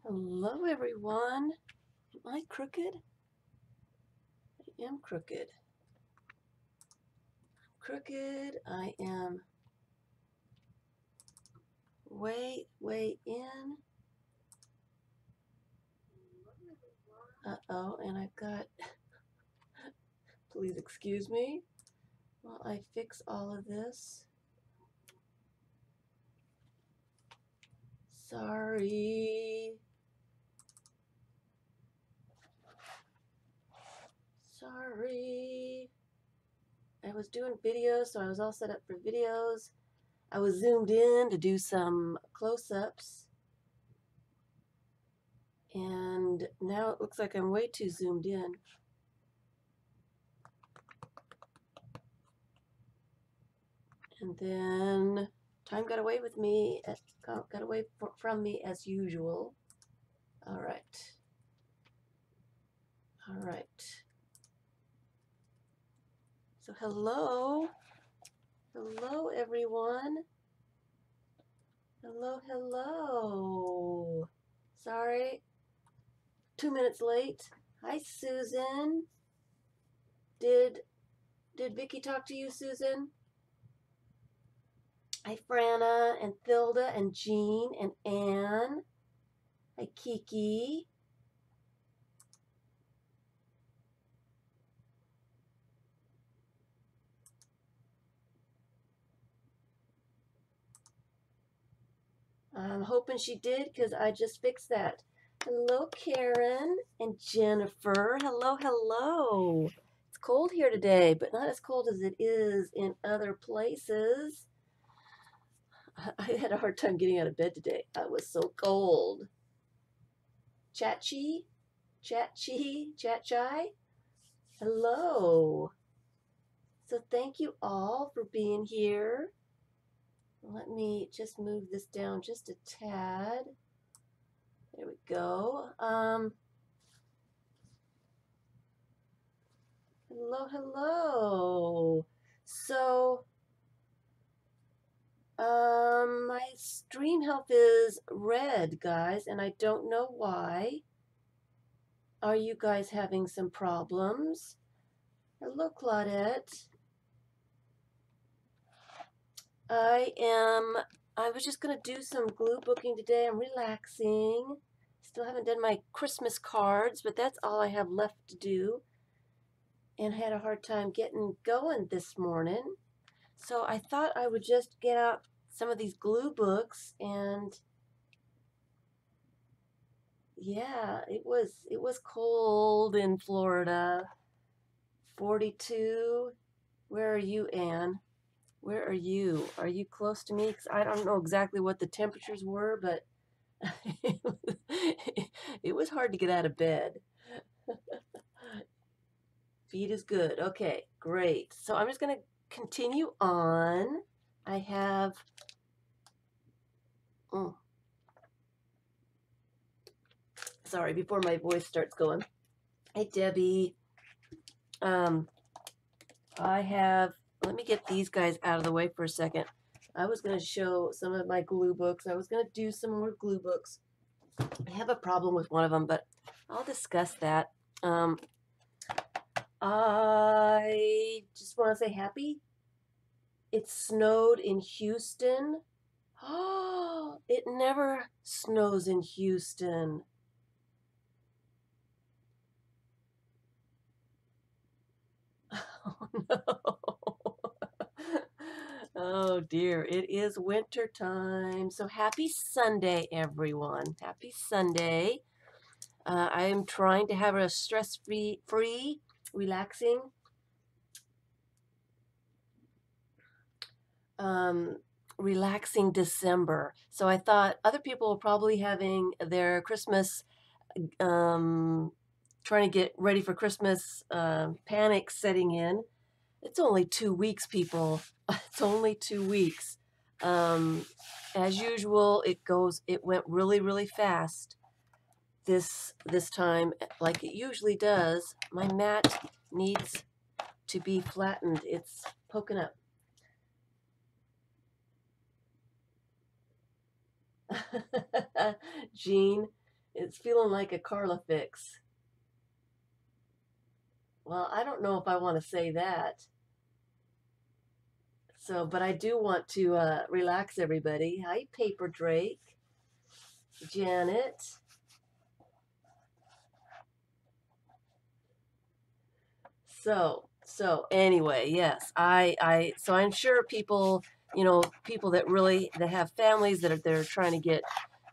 Hello, everyone. Am I crooked? I am crooked. I am way in. Uh-oh, and I've got, please excuse me while I fix all of this. Sorry. I was doing videos, so I was all set up for videos. I was zoomed in to do some close-ups. And now it looks like I'm way too zoomed in. And then time got away with me, got away from me as usual. All right. All right. So hello. Hello, everyone. Hello. Sorry, 2 minutes late. Hi, Susan. Did Vicky talk to you, Susan? Hi, Franna and Thilda and Jean and Anne. Hi, Kiki. I'm hoping she did because I just fixed that. Hello, Karen and Jennifer. Hello. It's cold here today, but not as cold as it is in other places. I had a hard time getting out of bed today. I was so cold. Chat Chai. Hello. So thank you all for being here. Let me just move this down just a tad. There we go. Hello. So, my stream health is red, guys, and I don't know why. Are you guys having some problems? Hello, Claudette. I was just going to do some glue booking today. I'm relaxing. Still haven't done my Christmas cards, but that's all I have left to do. And had a hard time getting going this morning. So I thought I would just get out some of these glue books, and yeah, it was cold in Florida. 42. Where are you, Anne? Where are you? Are you close to me? Because I don't know exactly what the temperatures were, but it was hard to get out of bed. Feed is good. Okay, great. So I'm just going to continue on. I have sorry, before my voice starts going. Hey, Debbie. I have, let me get these guys out of the way for a second. I was going to show some of my glue books. I was going to do some more glue books. I have a problem with one of them, but I'll discuss that. I just want to say happy. It snowed in Houston. Oh, it never snows in Houston. Oh, no. Oh dear, it is winter time. So happy Sunday, everyone. Happy Sunday. I am trying to have a stress-free, relaxing relaxing December. So I thought other people are probably having their Christmas, trying to get ready for Christmas, panic setting in. It's only 2 weeks, people. It's only 2 weeks. As usual, it went really fast this time, like it usually does. My mat needs to be flattened. It's poking up. Jean It's feeling like a Carla fix. Well, I don't know if I want to say that. So, but I do want to relax everybody. Hi, Paper Drake. Janet. So anyway, yes, so I'm sure people, people that really, that have families that they're trying to get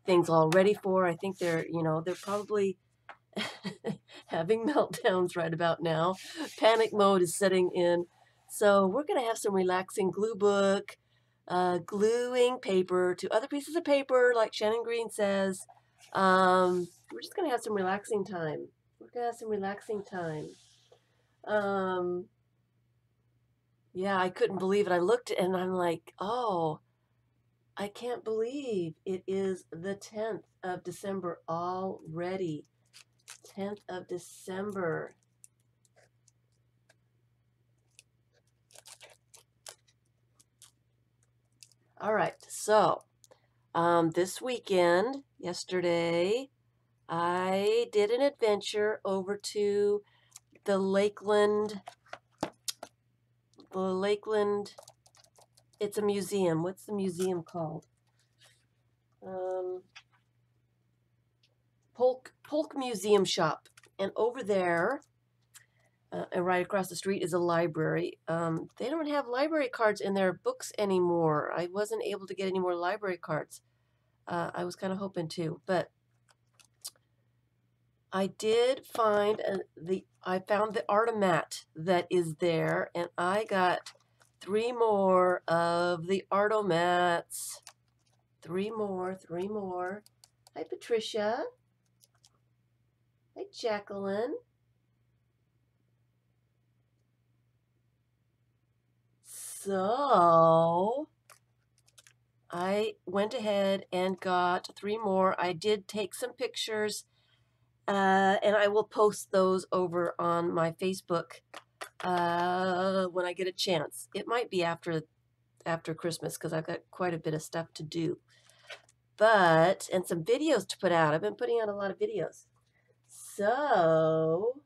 things all ready for, I think they're probably having meltdowns right about now. Panic mode is setting in. So we're going to have some relaxing glue book, gluing paper to other pieces of paper, like Shannon Green says. We're just going to have some relaxing time. We're going to have some relaxing time. Yeah, I couldn't believe it. I looked and I'm like, oh, I can't believe it is the 10th of December already. 10th of December. All right, so this weekend, yesterday, I did an adventure over to the Lakeland, it's a museum. What's the museum called? Polk Museum Shop. And over there, and right across the street is a library. They don't have library cards in their books anymore. I wasn't able to get any more library cards. I was kind of hoping to, but I did find I found the Artomat that is there, and I got 3 more of the Artomats. 3 more. Hi, Patricia. Hi, Jacqueline. So I went ahead and got 3 more. I did take some pictures, and I will post those over on my Facebook when I get a chance. It might be after Christmas because I've got quite a bit of stuff to do. And some videos to put out. I've been putting out a lot of videos. So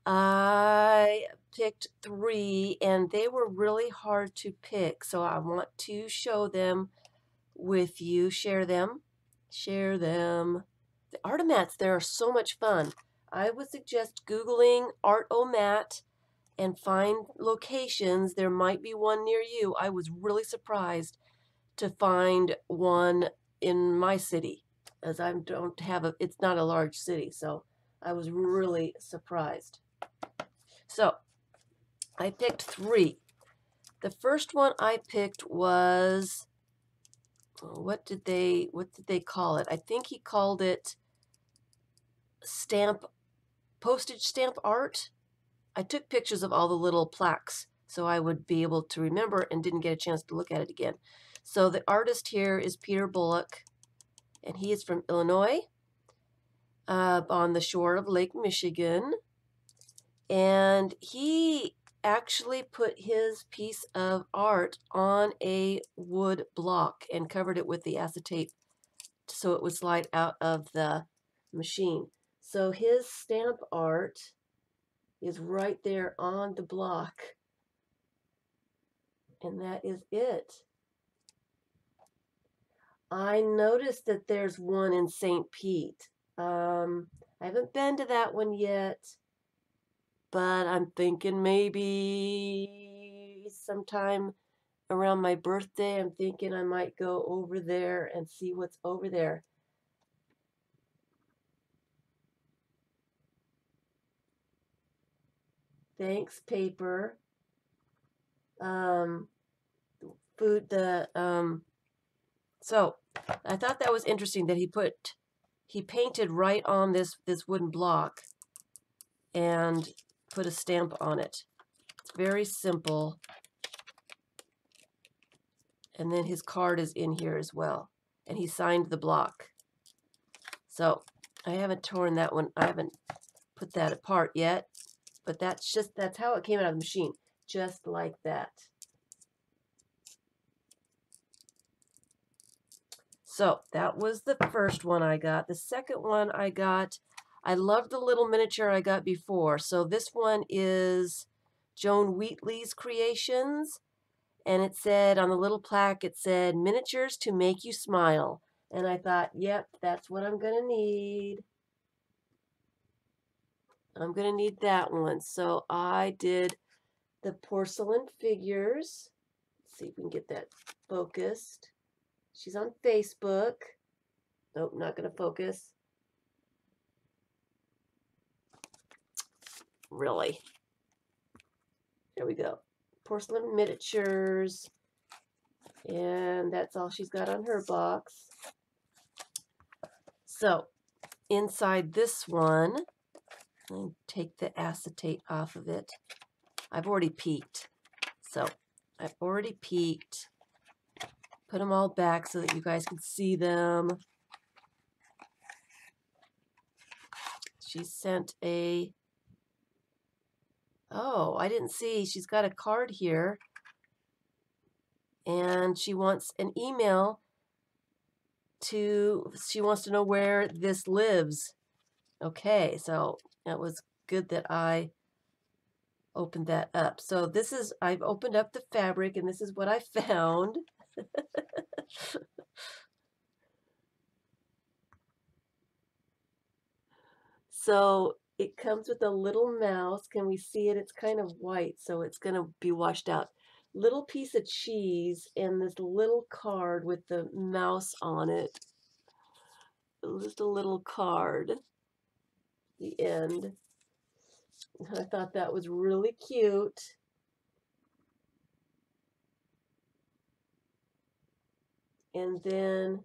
I picked 3 and they were really hard to pick. So I want to show them with you, share them. The Artomats, they're so much fun. I would suggest Googling Artomat and find locations. There might be one near you. I was really surprised to find one in my city, as I don't have it's not a large city, so I was really surprised. So I picked 3. The first one I picked was, what did they call it? I think he called it postage stamp art. I took pictures of all the little plaques so I would be able to remember, and didn't get a chance to look at it again. So the artist here is Peter Bullock, and he is from Illinois, on the shore of Lake Michigan. And he actually put his piece of art on a wood block and covered it with the acetate so it would slide out of the machine. So his stamp art is right there on the block. And that is it. I noticed that there's one in St. Pete. I haven't been to that one yet, but I'm thinking maybe sometime around my birthday, I'm thinking I might go over there and see what's over there. Thanks, paper. So I thought that was interesting that he painted right on this wooden block and put a stamp on it. It's very simple. And then his card is in here as well. And he signed the block. So I haven't torn that one. I haven't put that apart yet. But that's how it came out of the machine. Just like that. So that was the first one I got. The second one I got, I loved the little miniature I got before. So this one is Joan Wheatley's Creations. And it said on the little plaque, it said, miniatures to make you smile. And I thought, yep, that's what I'm going to need. I'm going to need that one. So I did the porcelain figures. Let's see if we can get that focused. She's on Facebook. Nope, not going to focus. Really. There we go. Porcelain miniatures. And that's all she's got on her box. So inside this one, let me take the acetate off of it. I've already peeked. So I've already peeked. Put them all back so that you guys can see them. She sent a, oh, I didn't see. She's got a card here. And she wants an email she wants to know where this lives. Okay, so that was good that I opened that up. So this is, I've opened up the fabric and this is what I found. So it comes with a little mouse. Can we see it? It's kind of white, so it's going to be washed out. Little piece of cheese and this little card with the mouse on it. Just a little card. The end. I thought that was really cute. And then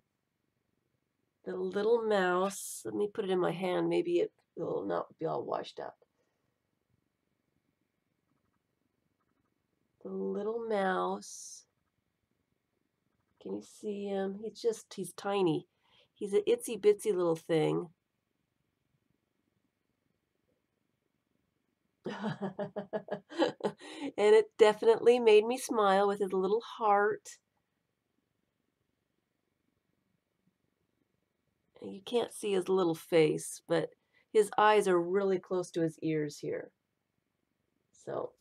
the little mouse. Let me put it in my hand. Maybe it will not be all washed up. The little mouse. Can you see him? He's tiny. He's an itsy bitsy little thing. And it definitely made me smile with his little heart. You can't see his little face, but his eyes are really close to his ears here. So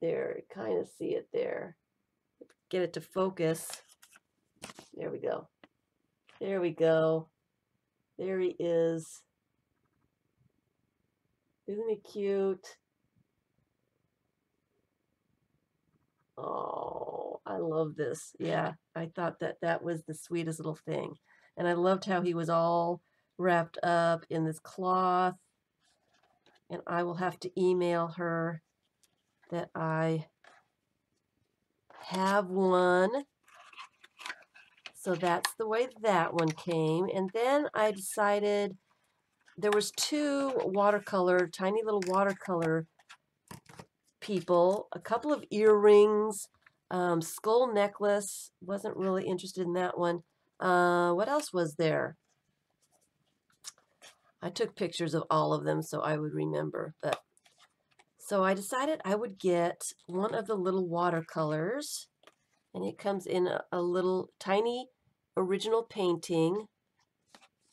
there, kind of see it there. Get it to focus. There we go. There we go. There he is. Isn't he cute? Oh, I love this. Yeah, I thought that was the sweetest little thing. And I loved how he was all wrapped up in this cloth. And I will have to email her that I have one. So that's the way that one came. And then I decided there was two watercolor, tiny little watercolor people, a couple of earrings, skull necklace. Wasn't really interested in that one. What else was there? I took pictures of all of them so I would remember. But so I decided I would get one of the little watercolors. And it comes in a little tiny original painting.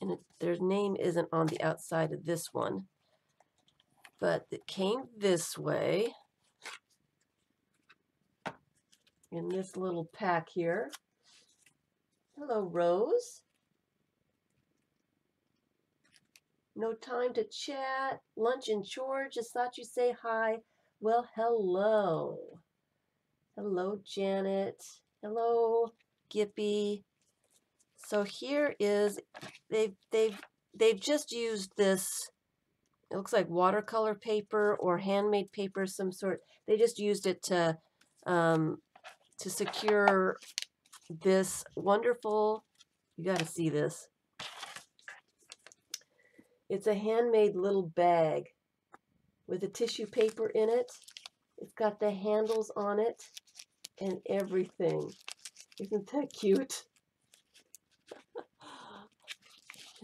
And their name isn't on the outside of this one. But it came this way. In this little pack here. Hello, Rose. No time to chat. Lunch and chores. Just thought you'd say hi. Well, hello. Hello, Janet. Hello, Gippy. So here is, they've just used this, it looks like watercolor paper or handmade paper of some sort. They just used it to secure this wonderful, you got to see this. It's a handmade little bag with a tissue paper in it. It's got the handles on it and everything. Isn't that cute?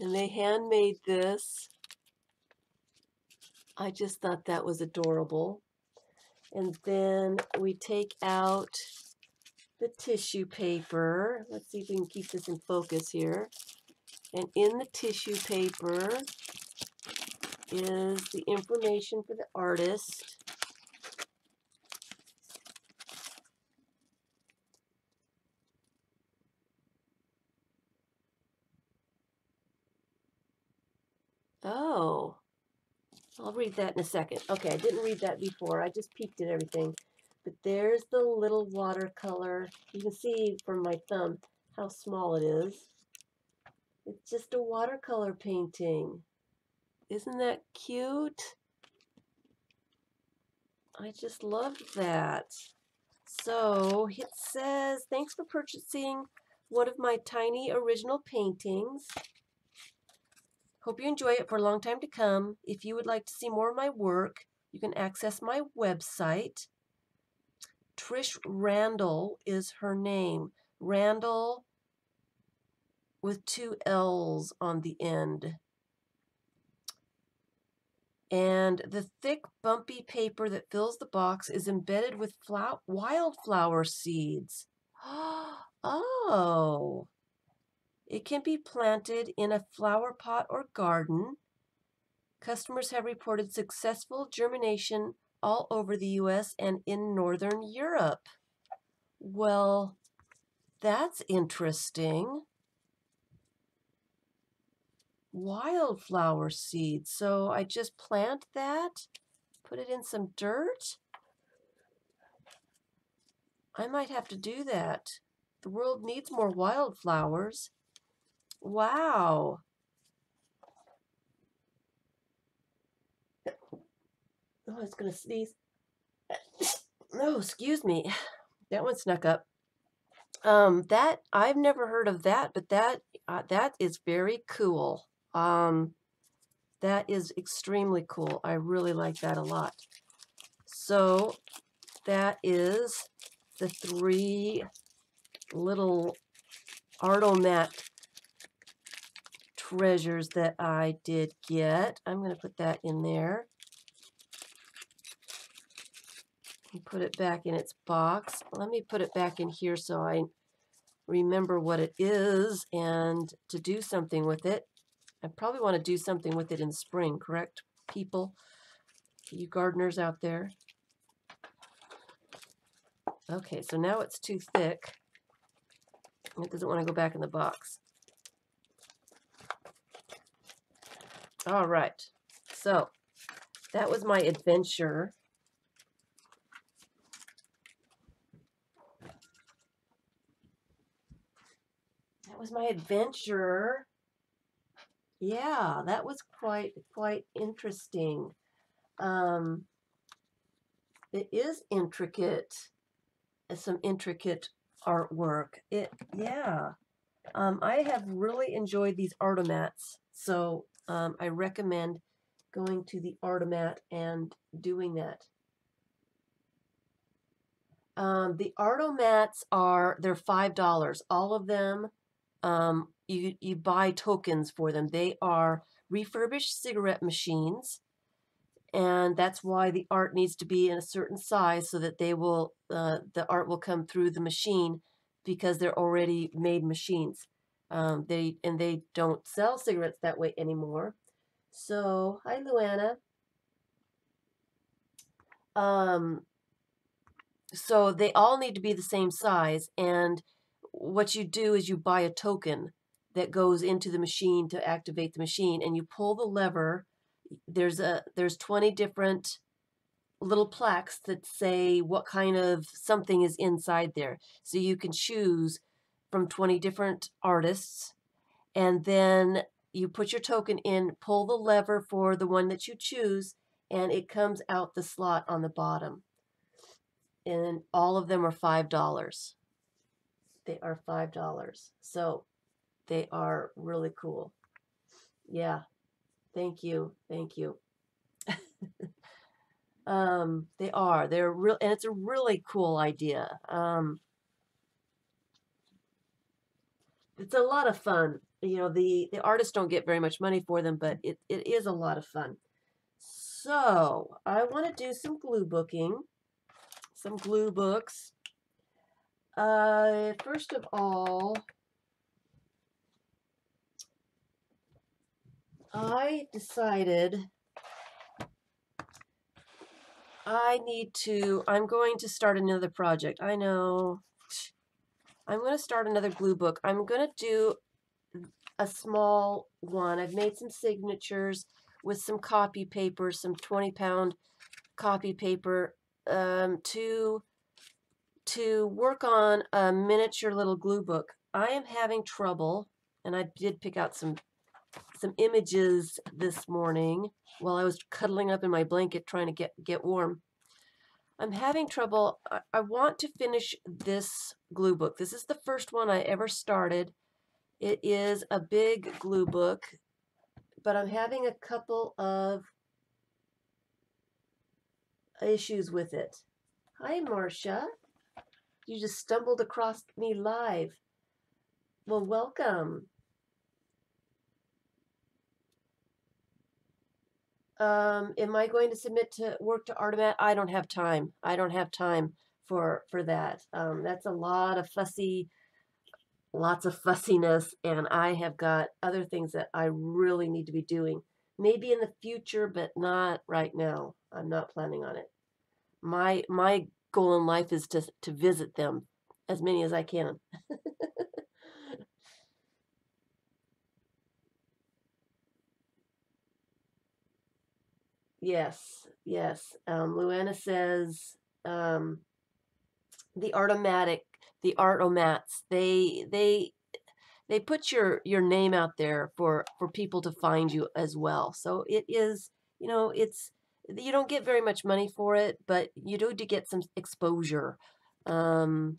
And they handmade this. I just thought that was adorable. And then we take out the tissue paper. Let's see if we can keep this in focus here. And in the tissue paper is the information for the artist. Oh, I'll read that in a second. Okay, I didn't read that before. I just peeked at everything. But there's the little watercolor. You can see from my thumb how small it is. It's just a watercolor painting. Isn't that cute? I just loved that. So it says, thanks for purchasing one of my tiny original paintings. Hope you enjoy it for a long time to come. If you would like to see more of my work, you can access my website. Trish Randall is her name. Randall with 2 L's on the end. And the thick, bumpy paper that fills the box is embedded with wildflower seeds. Oh, it can be planted in a flower pot or garden. Customers have reported successful germination all over the U.S. and in Northern Europe. Well, that's interesting. Wildflower seeds. So I just plant that, put it in some dirt. I might have to do that. The world needs more wildflowers. Wow. Oh, I was going to sneeze. Oh, excuse me. That one snuck up. That I've never heard of that, but that is very cool. That is extremely cool. I really like that a lot. So that is the 3 little Artomat treasures that I did get. I'm going to put that in there and put it back in its box. Let me put it back in here so I remember what it is and to do something with it. I probably want to do something with it in spring, correct, people? You gardeners out there. Okay, so now it's too thick. It doesn't want to go back in the box. All right, so that was my adventure. That was my adventure. Yeah, that was quite interesting. It is intricate, some intricate artwork. Yeah. I have really enjoyed these Artomats, so I recommend going to the Artomat and doing that. The Artomats they're $5. All of them, you buy tokens for them. They are refurbished cigarette machines, and that's why the art needs to be in a certain size so that the art will come through the machine because they're already made machines. They don't sell cigarettes that way anymore. So, hi Luana. So they all need to be the same size, and what you do is you buy a token that goes into the machine to activate the machine, and you pull the lever. There's 20 different little plaques that say what kind of something is inside there. So you can choose from 20 different artists, and then you put your token in, pull the lever for the one that you choose, and it comes out the slot on the bottom. And all of them are $5. They are $5. So they are really cool. Yeah. Thank you. Thank you. They're real, and it's a really cool idea. It's a lot of fun. You know, the artists don't get very much money for them, but it is a lot of fun. So I want to do some glue booking, some glue books. First of all, I decided I'm going to start another project. I know. I'm going to start another glue book. I'm going to do a small one. I've made some signatures with some copy paper, some 20-pound copy paper, to work on a miniature little glue book. I am having trouble, and I did pick out some images this morning while I was cuddling up in my blanket trying to get warm. I'm having trouble. I want to finish this glue book. This is the first one I ever started. It is a big glue book, but I'm having a couple of issues with it. Hi, Marcia. You just stumbled across me live. Well, welcome. Am I going to submit to work to Artemat? I don't have time. I don't have time for that. That's a lot of lots of fussiness, and I have got other things that I really need to be doing. Maybe in the future, but not right now. I'm not planning on it. My goal in life is to visit them, as many as I can. Yes, yes. Luana says the Artomatic, the Artomats, they put your name out there for people to find you as well. So it is, it's, you don't get very much money for it, but you do to get some exposure. And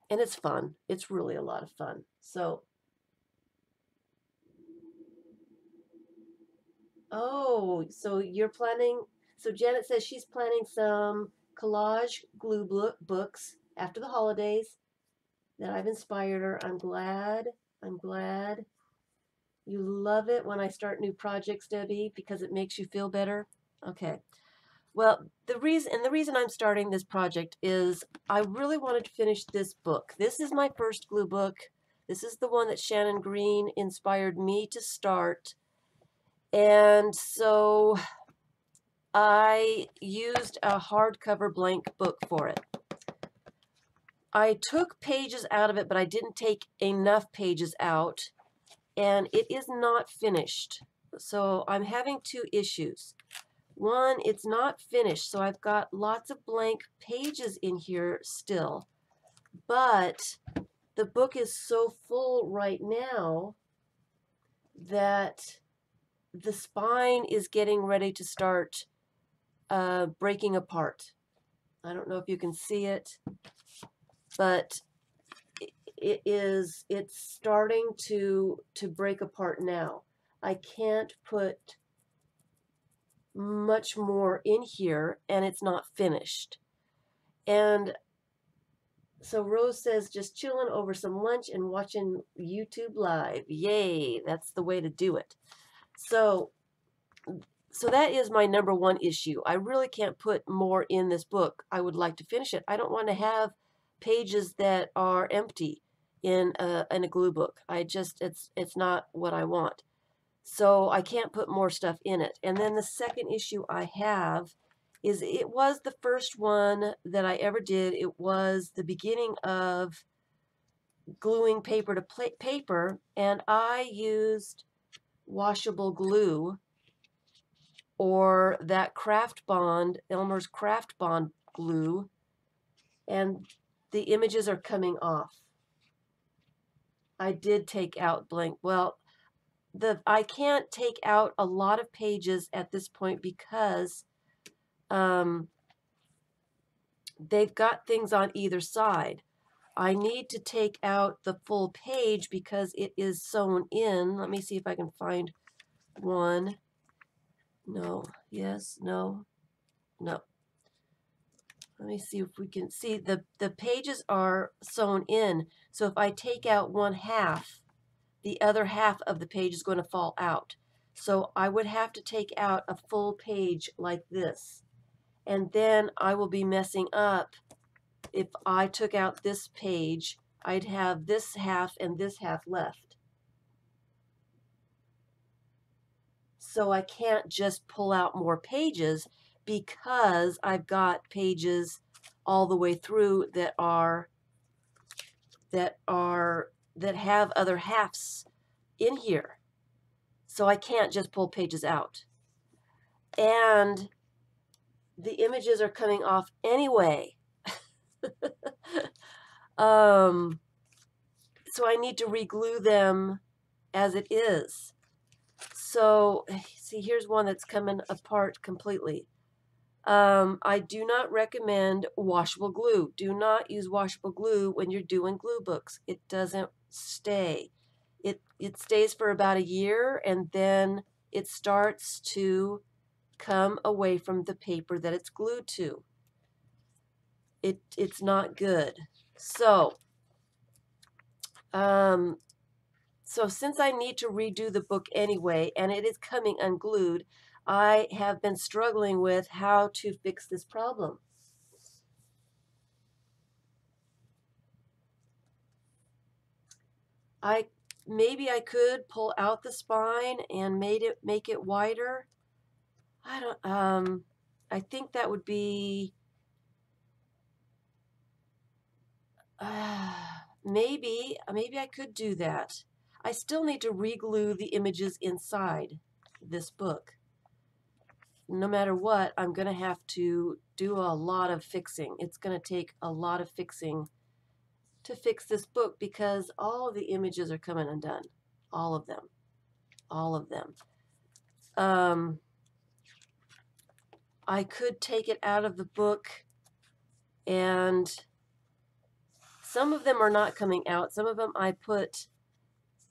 it's fun. It's really a lot of fun. So, oh, so you're planning, so Janet says she's planning some collage glue books after the holidays that I've inspired her. I'm glad. I'm glad. You love it when I start new projects, Debbie, because it makes you feel better. Okay. Well, the reason I'm starting this project is I really wanted to finish this book. This is my first glue book. This is the one that Shannon Green inspired me to start. And so I used a hardcover blank book for it. I took pages out of it, but I didn't take enough pages out, and it is not finished. So I'm having two issues. One, it's not finished, so I've got lots of blank pages in here still, but the book is so full right now that the spine is getting ready to start breaking apart. I don't know if you can see it, but it's starting to break apart now. I can't put much more in here, and it's not finished. And so Rose says, just chilling over some lunch and watching YouTube live. Yay, that's the way to do it. So that is my number one issue. I really can't put more in this book. I would like to finish it. I don't want to have pages that are empty in a glue book. It's not what I want. So I can't put more stuff in it. And then the second issue I have is it was the first one that I ever did. It was the beginning of gluing paper to paper, and I used washable glue, or that Craft Bond, Elmer's Craft Bond glue, and the images are coming off. I did take out blank. Well, I can't take out a lot of pages at this point because they've got things on either side. I need to take out the full page because it is sewn in. Let me see if I can find one. No, yes, no, no. Let me see if we can see the pages are sewn in. So if I take out one half, the other half of the page is going to fall out. So I would have to take out a full page like this. And then I will be messing up if I took out this page, I'd have this half and this half left. So I can't just pull out more pages because I've got pages all the way through that have other halves in here. So I can't just pull pages out. And the images are coming off anyway. So I need to reglue them as it is. So see, here's one that's coming apart completely. I do not recommend washable glue. Do not use washable glue when you're doing glue books. It doesn't stay. It stays for about a year, and then it starts to come away from the paper that it's glued to. It's not good. So since I need to redo the book anyway, and it is coming unglued, I have been struggling with how to fix this problem. Maybe I could pull out the spine and make it wider. I think that would be maybe I could do that. I still need to reglue the images inside this book. No matter what, I'm going to have to do a lot of fixing. It's going to take a lot of fixing to fix this book because all of the images are coming undone. All of them. All of them. I could take it out of the book, and some of them are not coming out. Some of them I put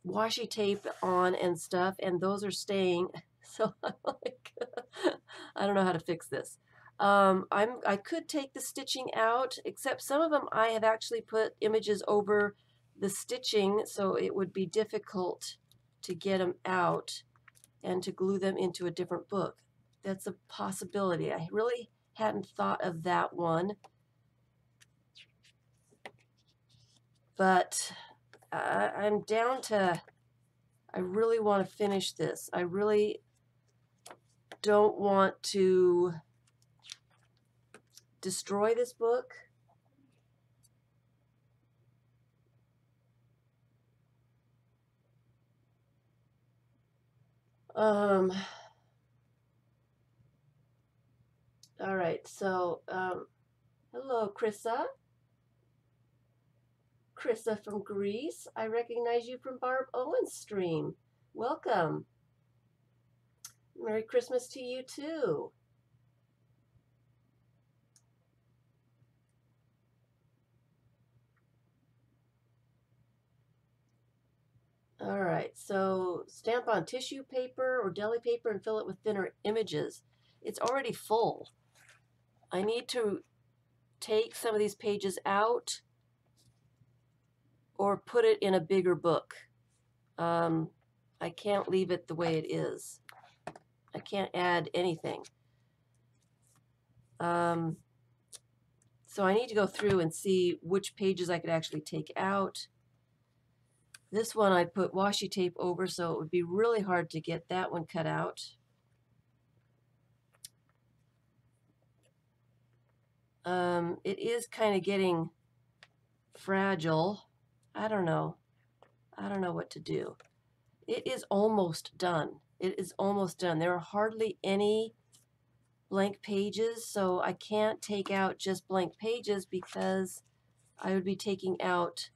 washi tape on and stuff, and those are staying. So I'm like, I don't know how to fix this. I could take the stitching out, except some of them I have actually put images over the stitching, so it would be difficult to get them out and to glue them into a different book. That's a possibility. I really hadn't thought of that one. But I'm down to, I really want to finish this. I really don't want to destroy this book. All right, so hello, Krissa. Krissa from Greece. I recognize you from Barb Owen's stream. Welcome. Merry Christmas to you too. All right, so stamp on tissue paper or deli paper and fill it with thinner images. It's already full. I need to take some of these pages out or put it in a bigger book. I can't leave it the way it is. I can't add anything. So I need to go through and see which pages I could actually take out. This one I put washi tape over, so it would be really hard to get that one cut out. It is kind of getting fragile. I don't know. I don't know what to do. It is almost done. It is almost done. There are hardly any blank pages, so I can't take out just blank pages because I would be taking out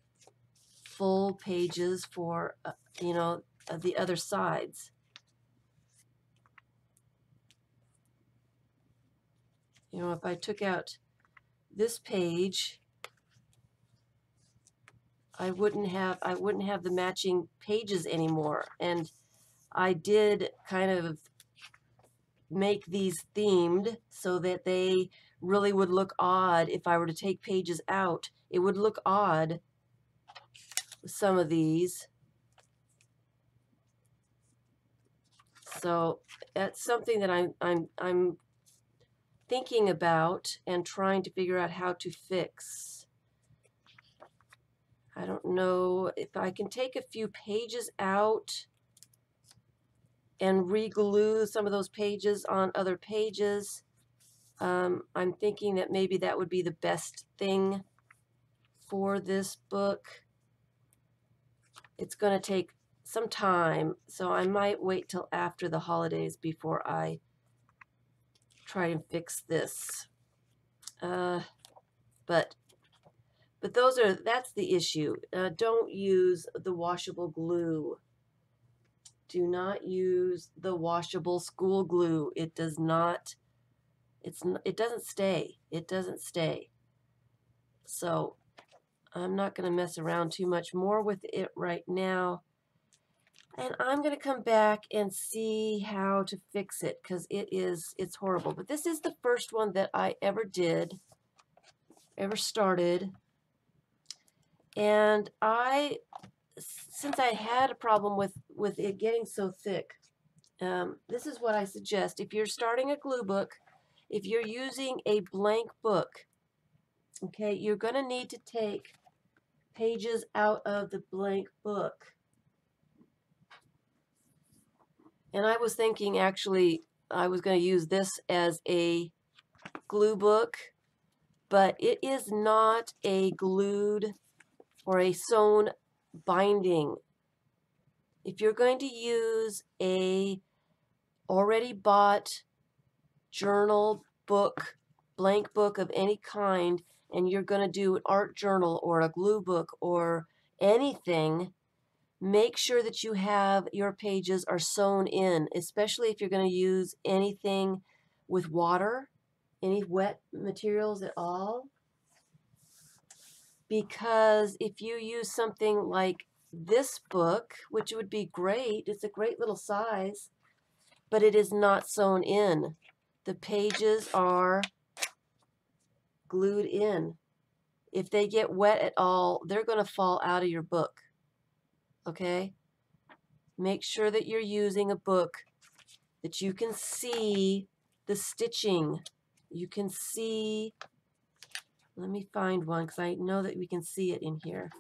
full pages for, the other sides. If I took out this page, I wouldn't have the matching pages anymore. And I did kind of make these themed so that they really would look odd. If I were to take pages out, it would look odd with some of these. So that's something that I'm thinking about and trying to figure out how to fix. I don't know if I can take a few pages out and re-glue some of those pages on other pages. I'm thinking that maybe that would be the best thing for this book. It's going to take some time, so I might wait till after the holidays before I try and fix this. But that's the issue. Don't use the washable glue. Do not use the washable school glue. It does not, it doesn't stay. It doesn't stay. So I'm not going to mess around too much more with it right now. And I'm going to come back and see how to fix it, because it's horrible. But this is the first one that I ever started. And since I had a problem with it getting so thick, this is what I suggest. If you're starting a glue book, if you're using a blank book, okay, you're going to need to take pages out of the blank book. And I was thinking, actually, I was going to use this as a glue book, but it is not a glued or a sewn binding. If you're going to use a already bought journal book, blank book of any kind, and you're going to do an art journal or a glue book or anything, make sure that you have your pages are sewn in, especially if you're going to use anything with water, any wet materials at all. Because if you use something like this book, which would be great, it's a great little size, but it is not sewn in. The pages are glued in. If they get wet at all, they're going to fall out of your book. Okay? Make sure that you're using a book that you can see the stitching. You can see, let me find one because I know that we can see it in here.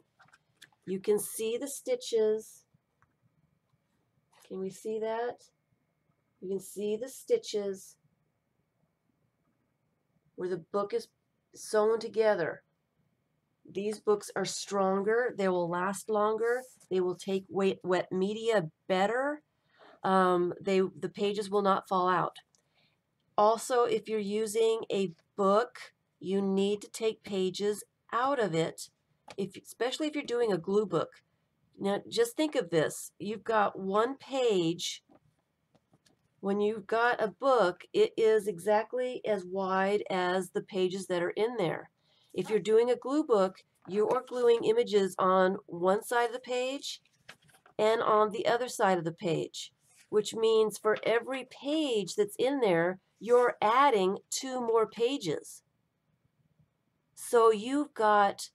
You can see the stitches. Can we see that? You can see the stitches where the book is sewn together. These books are stronger. They will last longer. They will take wet media better. The pages will not fall out. Also, if you're using a book, you need to take pages out of it, especially if you're doing a glue book. Now, just think of this. You've got one page. When you've got a book, it is exactly as wide as the pages that are in there. If you're doing a glue book, you are gluing images on one side of the page and on the other side of the page, which means for every page that's in there, you're adding 2 more pages. So you've got,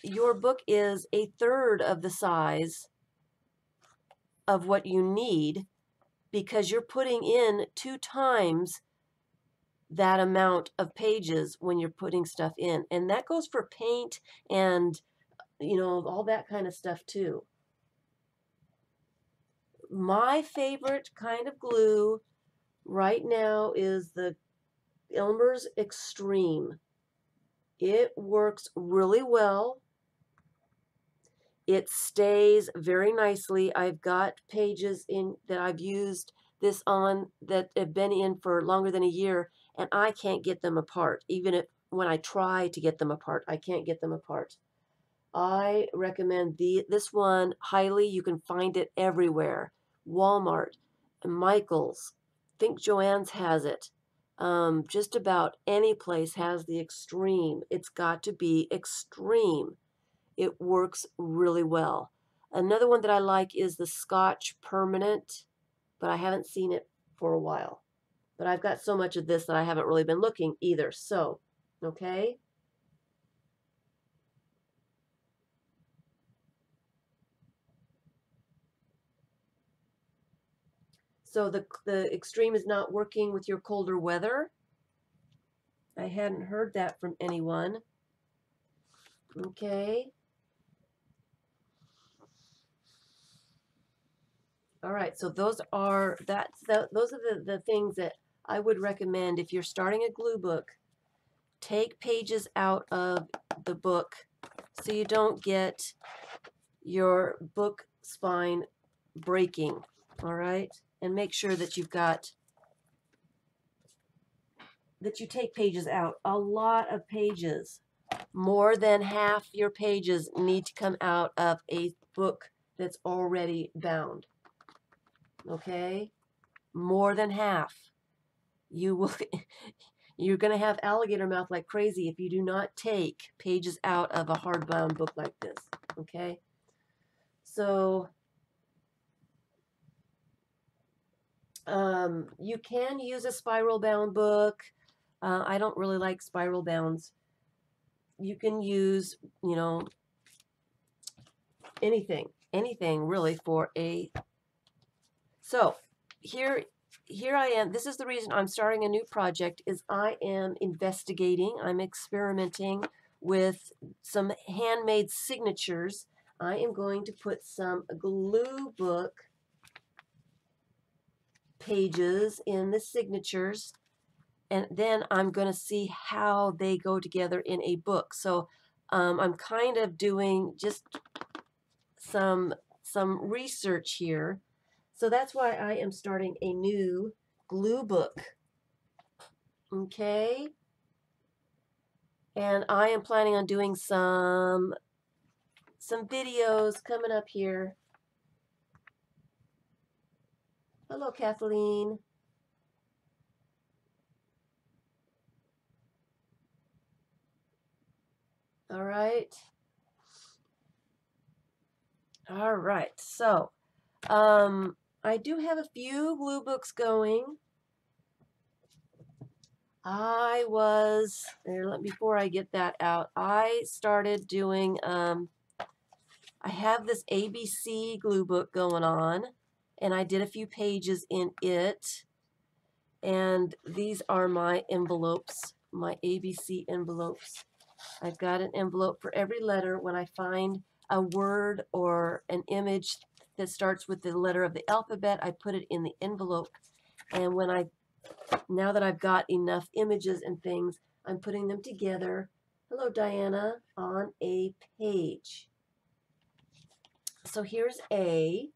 your book is a third of the size of what you need, because you're putting in 2 times that amount of pages when you're putting stuff in. And that goes for paint and, all that kind of stuff too. My favorite kind of glue right now is the Elmers Extreme. It works really well. It stays very nicely. I've got pages in that I've used this on that have been in for longer than a year, and I can't get them apart. Even when I try to get them apart, I can't get them apart. I recommend this one highly. You can find it everywhere. Walmart, Michael's, I think Joann's has it. Just about any place has the Extreme. It's got to be Extreme. It works really well. Another one that I like is the Scotch Permanent, but I haven't seen it for a while. But I've got so much of this that I haven't really been looking either. So, okay. So the Extreme is not working with your colder weather. I hadn't heard that from anyone. Okay. All right, so those are the things that I would recommend if you're starting a glue book. Take pages out of the book so you don't get your book spine breaking. All right, and make sure that you take pages out. A lot of pages. More than half your pages need to come out of a book that's already bound. Okay? More than half. You're going to have alligator mouth like crazy if you do not take pages out of a hardbound book like this. Okay? So you can use a spiral bound book. I don't really like spiral bounds. You can use, you know, anything really for a. So here I am. This is the reason I'm starting a new project, is I am investigating, I'm experimenting with some handmade signatures. I am going to put some glue book pages in the signatures, and then I'm going to see how they go together in a book. So I'm kind of doing just some research here. So that's why I am starting a new glue book. Okay? And I am planning on doing some videos coming up here. Hello, Kathleen. All right. All right. So, I do have a few glue books going. Before I get that out, I started doing, I have this ABC glue book going on, and I did a few pages in it. And these are my envelopes, my ABC envelopes. I've got an envelope for every letter. When I find a word or an image that starts with the letter of the alphabet, I put it in the envelope. And now that I've got enough images and things, I'm putting them together, hello Diana, on a page. So here's A,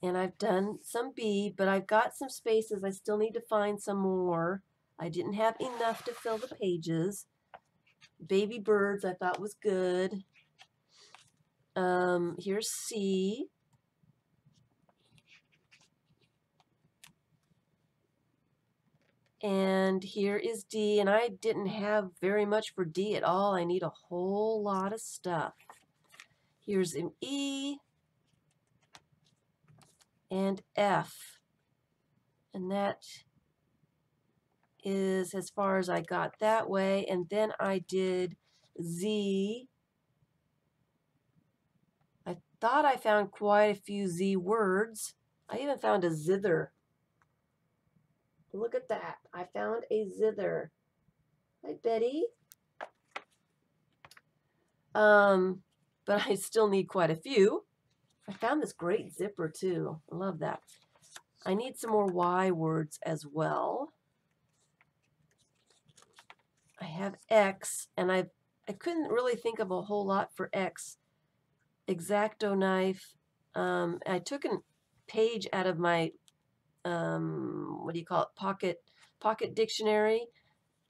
and I've done some B, but I've got some spaces. I still need to find some more. I didn't have enough to fill the pages. Baby birds I thought was good. Here's C. And here is D, and I didn't have very much for D at all. I need a whole lot of stuff. Here's an E and F. And that is as far as I got that way. And then I did Z. I thought I found quite a few Z words. I even found a zither. Look at that. I found a zither. Hi, Betty. But I still need quite a few. I found this great zipper too. I love that. I need some more Y words as well. I have X, and I couldn't really think of a whole lot for X. X-Acto knife. I took a page out of my what do you call it? Pocket dictionary.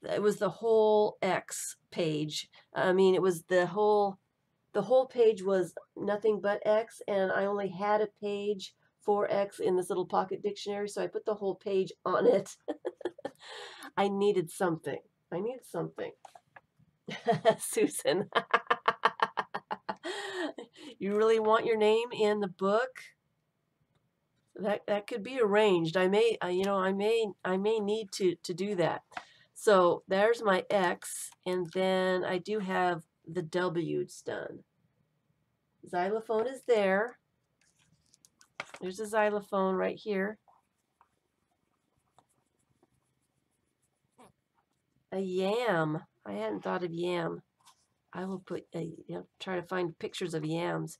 It was the whole X page. I mean, it was the whole page was nothing but X, and I only had a page for X in this little pocket dictionary, so I put the whole page on it. I needed something. Susan. You really want your name in the book? That could be arranged. I may need to do that. So there's my X, and then I do have the W's done. Xylophone is there. There's a xylophone right here. a yam. I hadn't thought of yam. I will put try to find pictures of yams.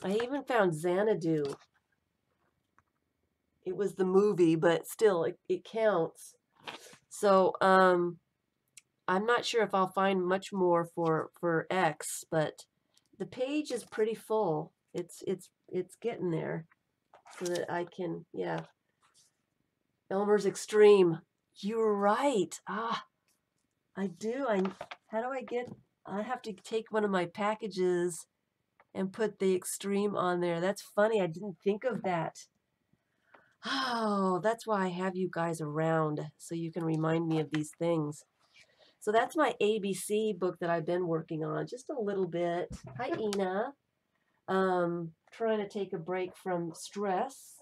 I even found Xanadu. It was the movie, but still, it counts. So I'm not sure if I'll find much more for X, but the page is pretty full. It's getting there, so that I can, yeah. Elmers Extreme. You're right. Ah, I do. How do I get? I have to take one of my packages and put the Extreme on there. That's funny. I didn't think of that. Oh, that's why I have you guys around, so you can remind me of these things. So that's my ABC book that I've been working on just a little bit. Hi, Ina. Trying to take a break from stress.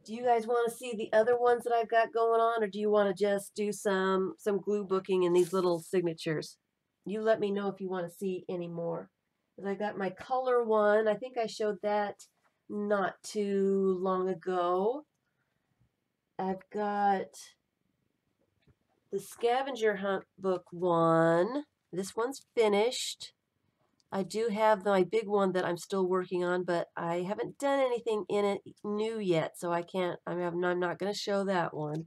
Do you guys want to see the other ones that I've got going on, or do you want to just do some glue booking in these little signatures? You let me know if you want to see any more. Because I got my color one. I think I showed that not too long ago. I've got the scavenger hunt book one. This one's finished. I do have my big one that I'm still working on, but I haven't done anything in it new yet, so I can't, I'm not going to show that one.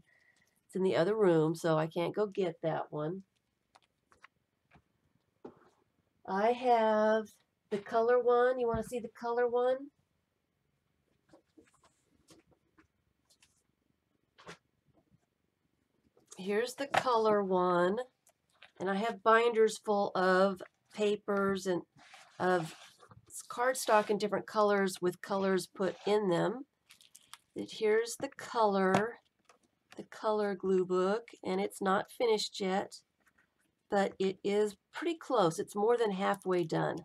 It's in the other room, so I can't go get that one. I have the color one. You want to see the color one? Here's the color one, and I have binders full of papers and of cardstock in different colors with colors put in them. Here's the color glue book, and it's not finished yet, but it is pretty close. It's more than halfway done.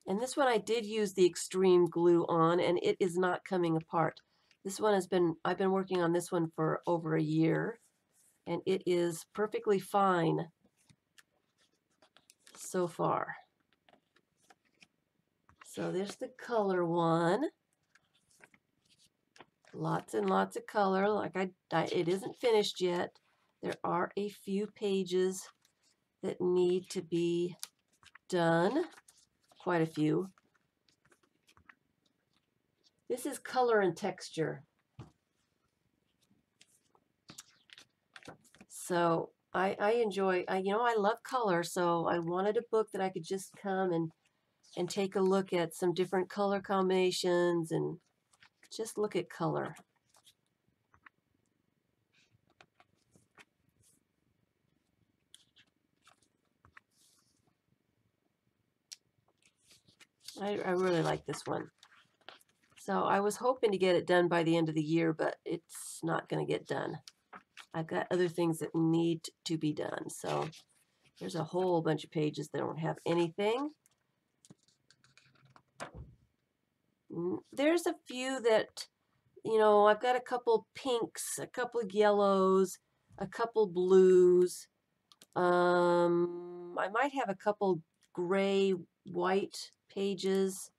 And this one I did use the extreme glue on, and it is not coming apart. This one I've been working on this one for over a year, and it is perfectly fine so far. So there's the color one. Lots and lots of color. Like it isn't finished yet. There are a few pages that need to be done. Quite a few. This is color and texture. So I enjoy, I love color, so I wanted a book that I could just come and take a look at some different color combinations and just look at color. I really like this one. So I was hoping to get it done by the end of the year, but it's not going to get done. I've got other things that need to be done. So there's a whole bunch of pages that don't have anything. There's a few that, I've got a couple pinks, a couple yellows, a couple blues. I might have a couple gray, white pages,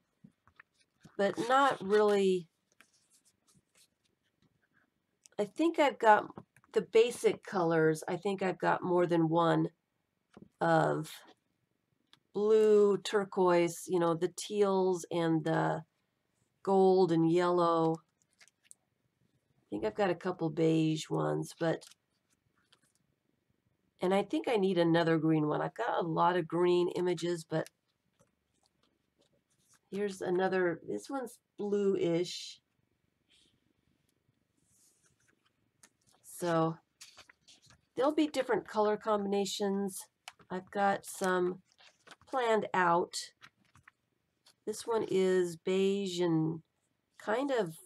but not really. I think I've got the basic colors. I think I've got more than one of blue, turquoise, the teals and the gold and yellow. I think I've got a couple beige ones, and I think I need another green one. I've got a lot of green images, but here's another. This one's blue-ish. So there'll be different color combinations. I've got some planned out. This one is beige and kind of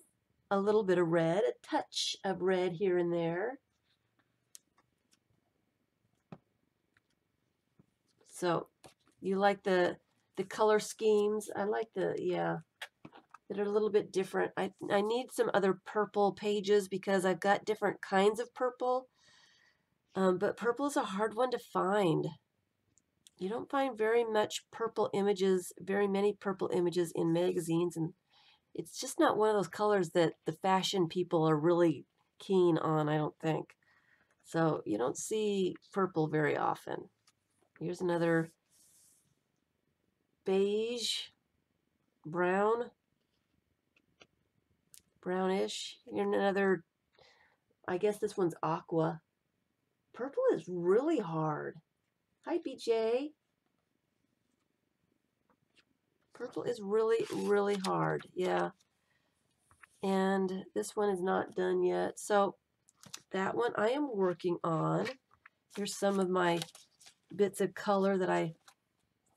a little bit of red, a touch of red here and there. So you like the color schemes? I like that are a little bit different. I need some other purple pages because I've got different kinds of purple. But purple is a hard one to find. You don't find very many purple images in magazines and It's just not one of those colors that the fashion people are really keen on, I don't think. So you don't see purple very often. Here's another beige, brown, brownish. Here's another, I guess this one's aqua. Purple is really hard. Hi, BJ. Purple is really, really hard. Yeah. And this one is not done yet. So that one I am working on. Here's some of my bits of color that if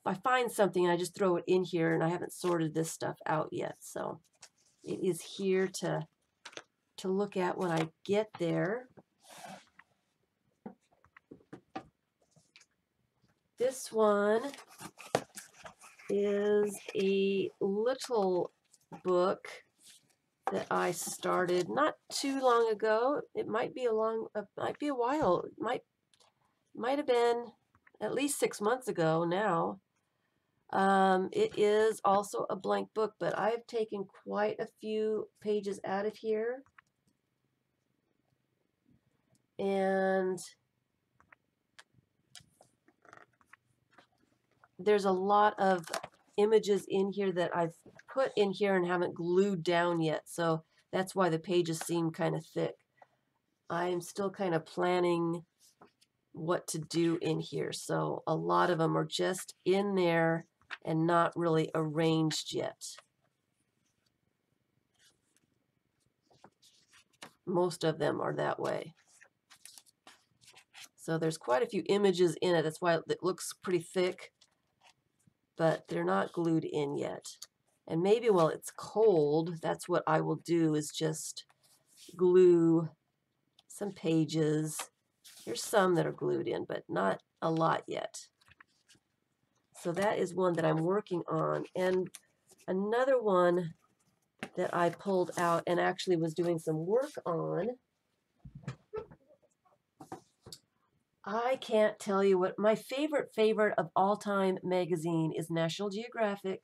I find something, I just throw it in here, and I haven't sorted this stuff out yet. So it is here to look at when I get there. This one is a little book that I started not too long ago. It might be a while. It might have been at least 6 months ago now. It is also a blank book, but I've taken quite a few pages out of here. And there's a lot of images in here that I've put in here and haven't glued down yet. So that's why the pages seem kind of thick. I'm still kind of planning what to do in here. So a lot of them are just in there and not really arranged yet. Most of them are that way. So there's quite a few images in it. That's why it looks pretty thick, but they're not glued in yet. And maybe while it's cold, that's what I will do, is just glue some pages. There's some that are glued in, but not a lot yet. So that is one that I'm working on. And another one that I pulled out and actually was doing some work on, I can't tell you what my favorite of all time magazine is. National Geographic.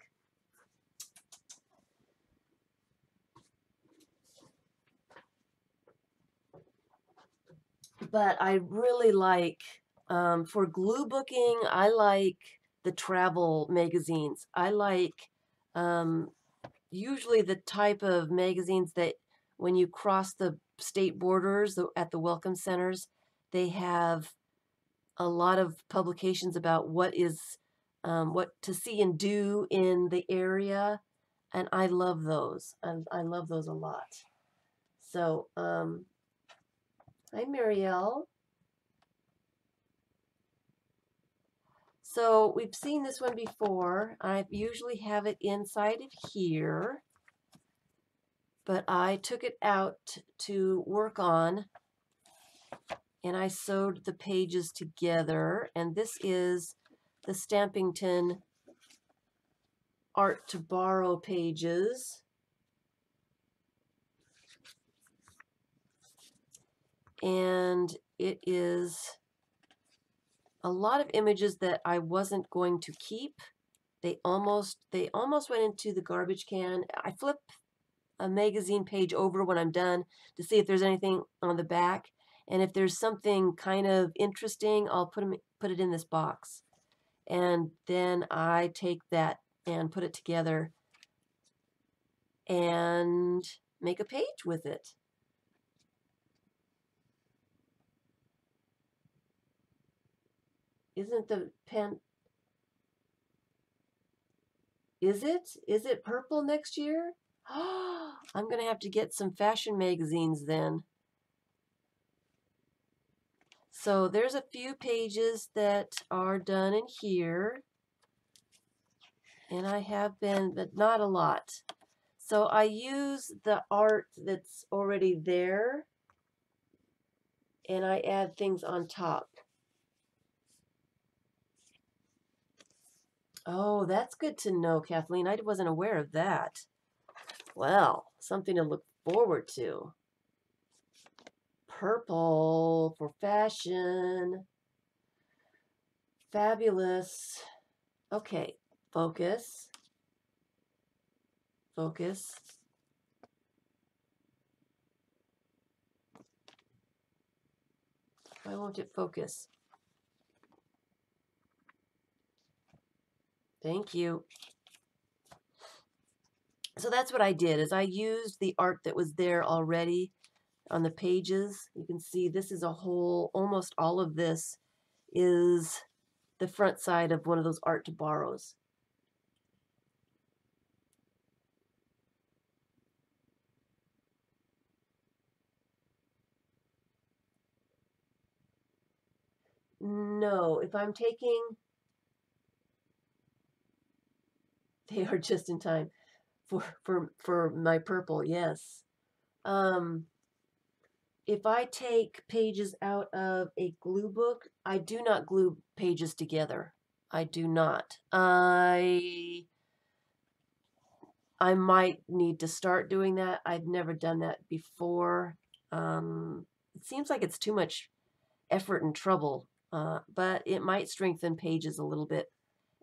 But I really like, for glue booking, I like the travel magazines. I like usually the type of magazines that when you cross the state borders at the welcome centers, they have a lot of publications about what to see and do in the area, and I love those. I love those a lot. So, hi, Marielle. So we've seen this one before. I usually have it inside of here, but I took it out to work on, and I sewed the pages together. And this is the Stampington Art to Borrow pages. And it is a lot of images that I wasn't going to keep. They almost went into the garbage can. I flip a magazine page over when I'm done to see if there's anything on the back. And if there's something kind of interesting, I'll put it in this box. And then I take that and put it together and make a page with it. Isn't the pen... Is it purple next year? I'm going to have to get some fashion magazines then. So there's a few pages that are done in here. And I have been, but not a lot. So I use the art that's already there, and I add things on top. Oh, that's good to know, Kathleen. I wasn't aware of that. Well, something to look forward to. Purple for fashion. Fabulous. Okay, focus. Focus. Why won't it focus? Thank you. So that's what I did, is I used the art that was there already on the pages. You can see this is a whole, almost all of this is the front side of one of those art to borrows. No, if I'm taking, they are just in time for my purple, yes. If I take pages out of a glue book, I do not glue pages together. I do not. I might need to start doing that. I've never done that before. It seems like it's too much effort and trouble, but it might strengthen pages a little bit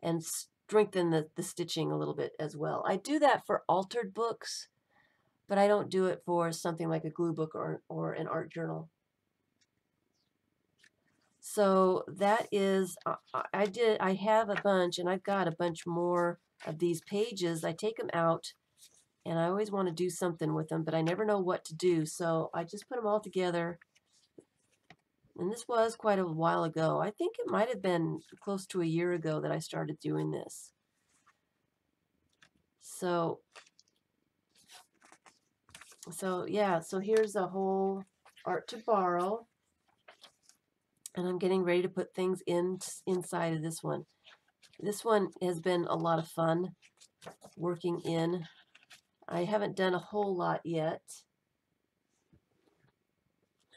and strengthen the stitching a little bit as well. I do that for altered books, but I don't do it for something like a glue book or an art journal. So that is, I have a bunch, and I've got a bunch more of these pages. I take them out, and I always want to do something with them, but I never know what to do. So I just put them all together. And this was quite a while ago. I think it might have been close to a year ago that I started doing this. So yeah, so here's a whole art to borrow. And I'm getting ready to put things inside of this one. This one has been a lot of fun working in. I haven't done a whole lot yet.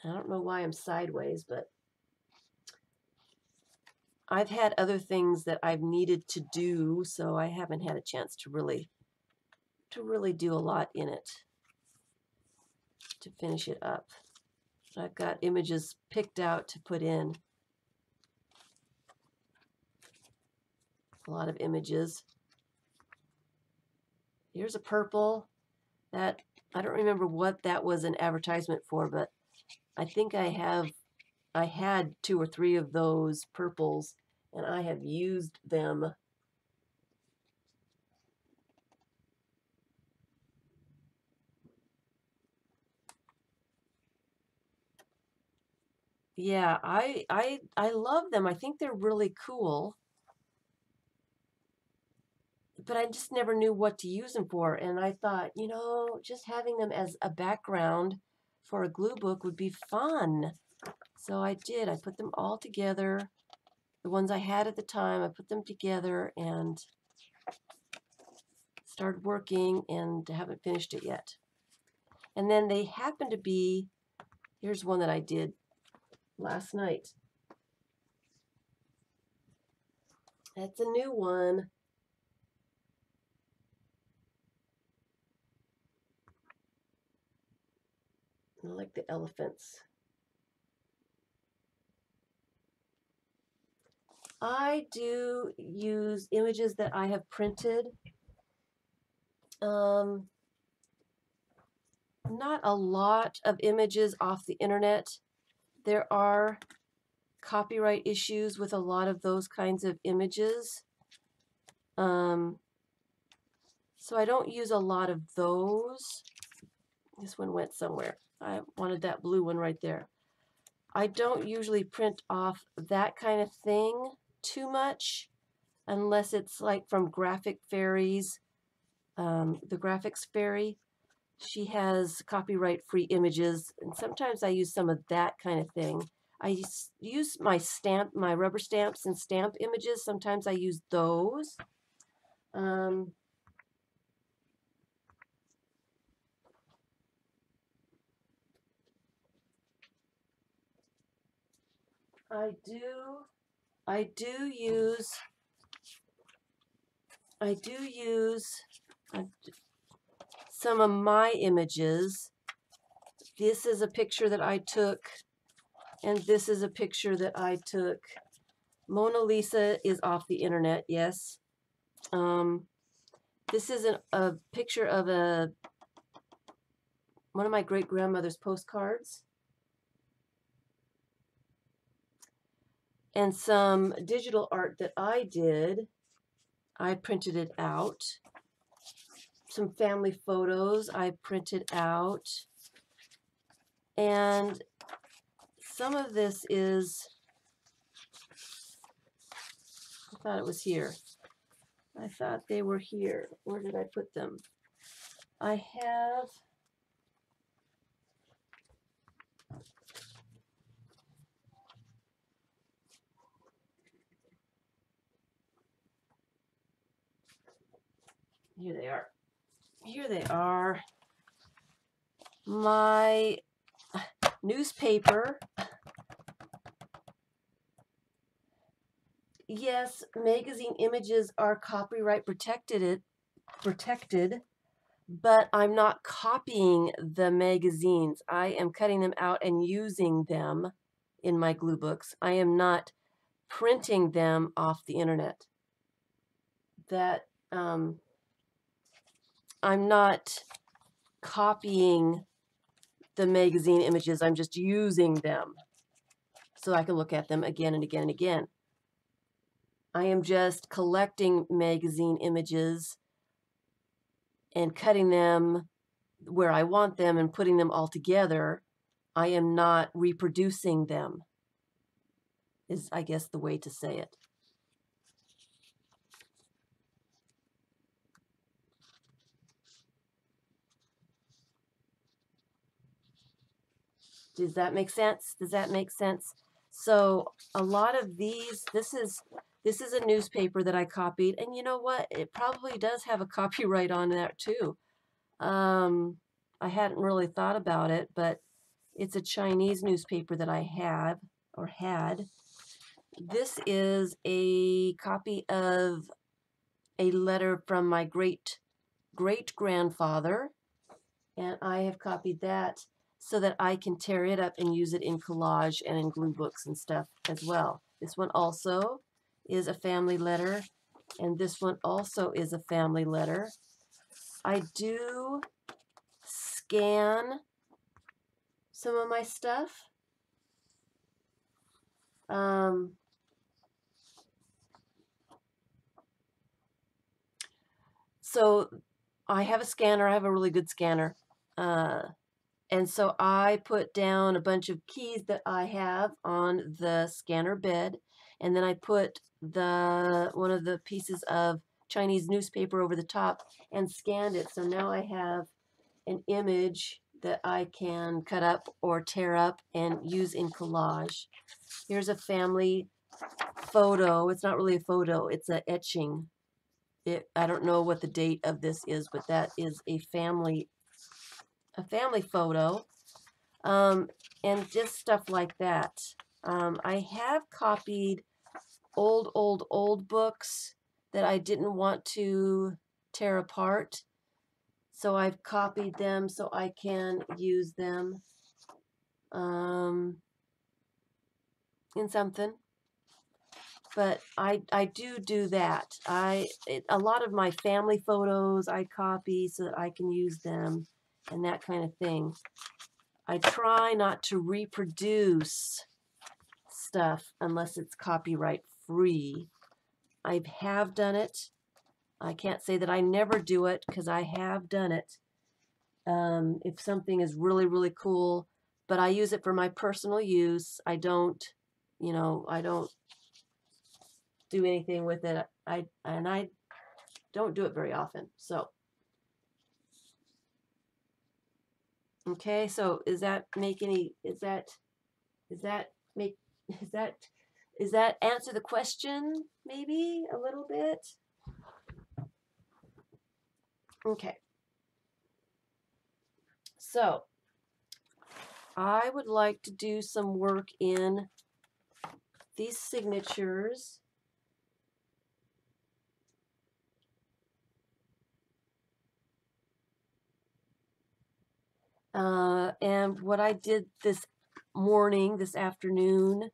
I don't know why I'm sideways, but I've had other things that I've needed to do, so I haven't had a chance to really do a lot in it to finish it up. I've got images picked out to put in. A lot of images. Here's a purple that I don't remember what that was an advertisement for, but I think I had 2 or 3 of those purples, and I have used them. Yeah, I love them. I think they're really cool. But I just never knew what to use them for. And I thought, you know, just having them as a background for a glue book would be fun. So I did. I put them all together. The ones I had at the time, I put them together and started working, and haven't finished it yet. And then they happen to be, here's one that I did last night. That's a new one. I like the elephants. I do use images that I have printed. Not a lot of images off the internet. There are copyright issues with a lot of those kinds of images. So I don't use a lot of those. This one went somewhere. I wanted that blue one right there. I don't usually print off that kind of thing too much unless it's like from Graphic Fairies. The Graphics Fairy, she has copyright-free images, and sometimes I use some of that kind of thing. I use my rubber stamps and stamp images. Sometimes I use those. I do use some of my images. This is a picture that I took, and this is a picture that I took. Mona Lisa is off the internet, yes. This is a picture of one of my great-grandmother's postcards. and some digital art that I did. I printed it out. Some family photos I printed out. And some of this is, I thought it was here. I thought they were here. Where did I put them? I have, here they are. Here they are. My newspaper. Yes, magazine images are copyright protected, but I'm not copying the magazines. I am cutting them out and using them in my glue books. I am not printing them off the internet. That I'm not copying the magazine images. I'm just using them so I can look at them again and again and again. I am just collecting magazine images and cutting them where I want them and putting them all together. I am not reproducing them, is I guess the way to say it. Does that make sense? Does that make sense? So a lot of these, this is a newspaper that I copied, and you know what? It probably does have a copyright on that too. I hadn't really thought about it, but it's a Chinese newspaper that I have or had. This is a copy of a letter from my great-grandfather, and I have copied that so that I can tear it up and use it in collage and in glue books and stuff as well. This one also is a family letter, and this one also is a family letter. I do scan some of my stuff. So I have a scanner. I have a really good scanner. And so I put down a bunch of keys that I have on the scanner bed, and then I put one of the pieces of Chinese newspaper over the top and scanned it. So now I have an image that I can cut up or tear up and use in collage. Here's a family photo. It's not really a photo, it's an etching. I don't know what the date of this is, but that is a family photo, and just stuff like that. I have copied old books that I didn't want to tear apart, so I've copied them so I can use them in something. But I do that. A lot of my family photos I copy so that I can use them and that kind of thing. I try not to reproduce stuff unless it's copyright free. I have done it. I can't say that I never do it because I have done it. If something is really, really cool, but I use it for my personal use. I don't do anything with it. I don't do it very often. So okay, so does that answer the question maybe a little bit? Okay. So I would like to do some work in these signatures. And what I did this afternoon,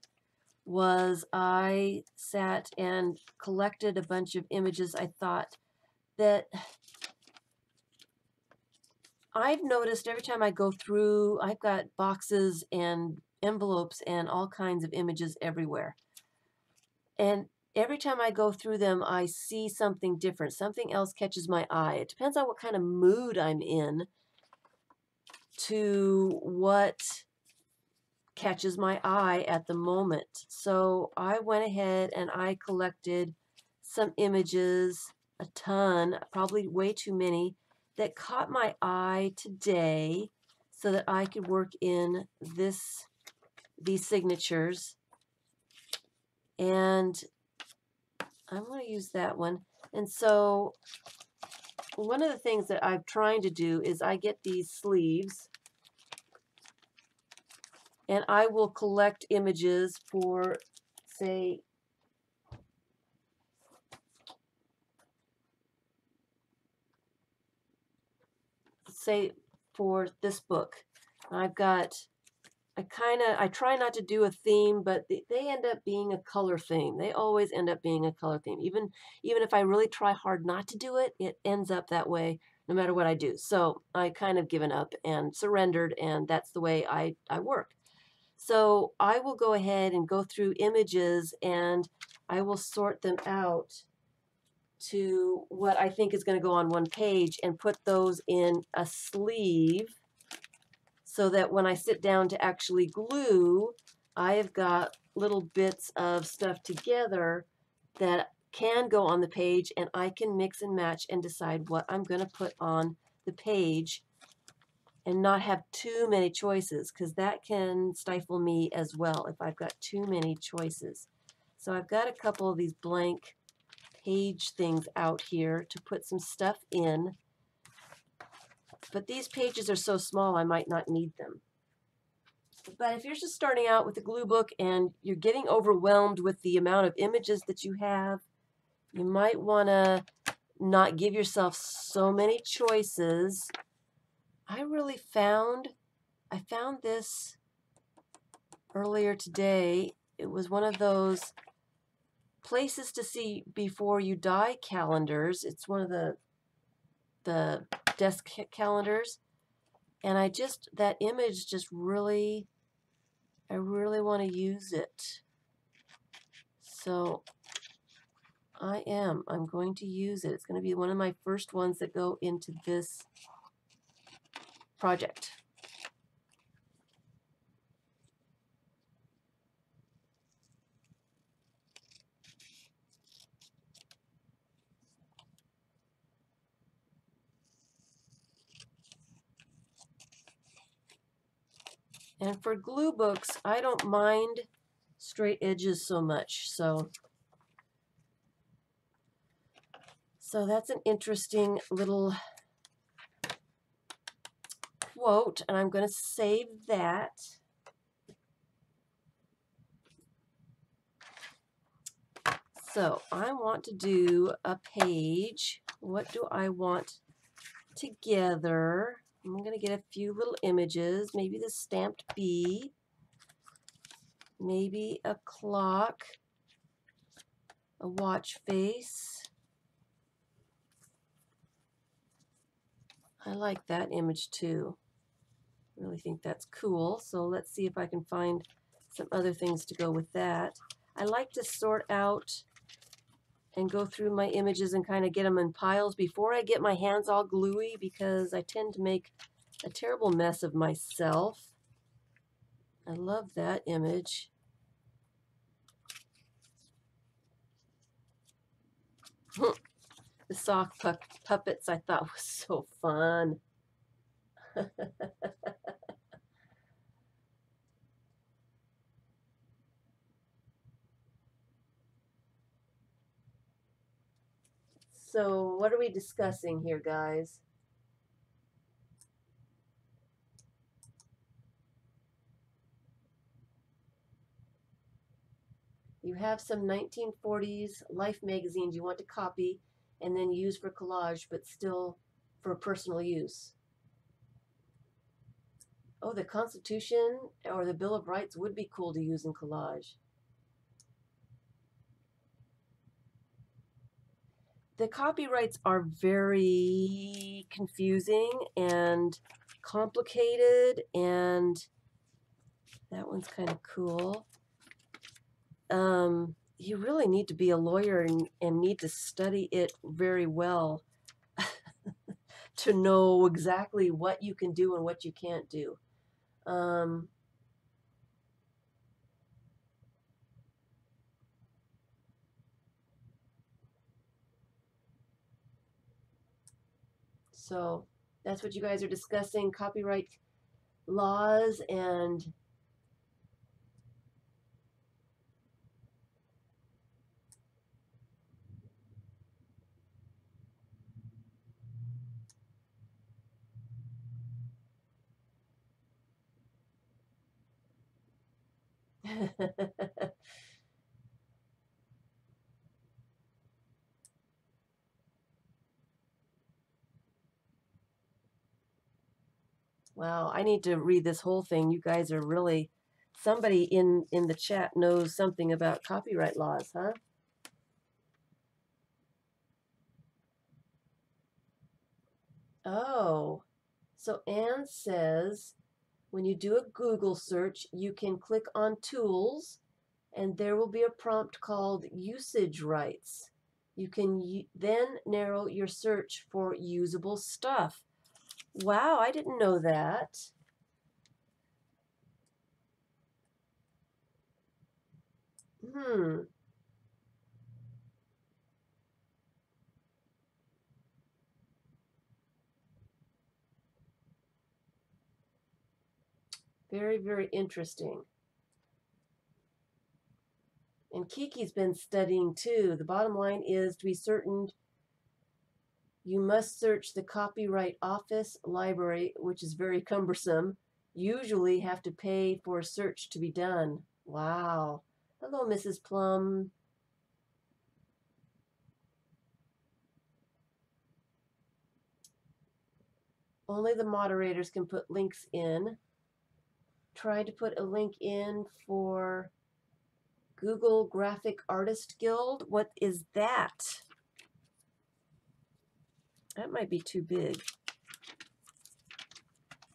was I sat and collected a bunch of images. I thought that I've noticed every time I go through, I've got boxes and envelopes and all kinds of images everywhere. And every time I go through them, I see something different. Something else catches my eye. It depends on what kind of mood I'm in to what catches my eye at the moment. So I went ahead and I collected some images, a ton, probably way too many, that caught my eye today so that I could work in these signatures. And I'm going to use that one. And so one of the things that I'm trying to do is I get these sleeves and I will collect images for, say for this book. I've got, I try not to do a theme, but they end up being a color theme. They always end up being a color theme. Even if I really try hard not to do it, it ends up that way no matter what I do. So I kind of given up and surrendered, and that's the way I work. So I will go ahead and go through images and I will sort them out to what I think is going to go on one page and put those in a sleeve so that when I sit down to actually glue, I have got little bits of stuff together that can go on the page, and I can mix and match and decide what I'm going to put on the page and not have too many choices, because that can stifle me as well if I've got too many choices. So I've got a couple of these blank page things out here to put some stuff in, but these pages are so small I might not need them. But if you're just starting out with a glue book and you're getting overwhelmed with the amount of images that you have, you might want to not give yourself so many choices. I found this earlier today. It was one of those places to see before you die calendars. It's one of the desk calendars, and that image just really, I really want to use it. So I'm going to use it. It's going to be one of my first ones that go into this project. And for glue books, I don't mind straight edges so much. So that's an interesting little quote, and I'm going to save that. So I want to do a page. What do I want together? I'm going to get a few little images, maybe the stamped bee, maybe a clock, a watch face. I like that image too. I really think that's cool. So let's see if I can find some other things to go with that. I like to sort out and go through my images and kind of get them in piles before I get my hands all gluey, because I tend to make a terrible mess of myself. I love that image. The sock puppets I thought was so fun. So what are we discussing here, guys? You have some 1940s Life magazines you want to copy and then use for collage, but still for personal use. Oh, the Constitution or the Bill of Rights would be cool to use in collage. The copyrights are very confusing and complicated, and that one's kind of cool. you really need to be a lawyer and need to study it very well to know exactly what you can do and what you can't do. Um, so that's what you guys are discussing, copyright laws and wow, I need to read this whole thing. You guys are really, somebody in the chat knows something about copyright laws, huh? Oh, so Anne says when you do a Google search, you can click on tools and there will be a prompt called usage rights. You can then narrow your search for usable stuff. Wow, I didn't know that. Hmm. Very, very interesting. And Kiki's been studying too. The bottom line is to be certain you must search the Copyright Office library, which is very cumbersome. Usually have to pay for a search to be done. Wow. Hello, Mrs. Plum. Only the moderators can put links in. Try to put a link in for Google Graphic Artist Guild. What is that? That might be too big.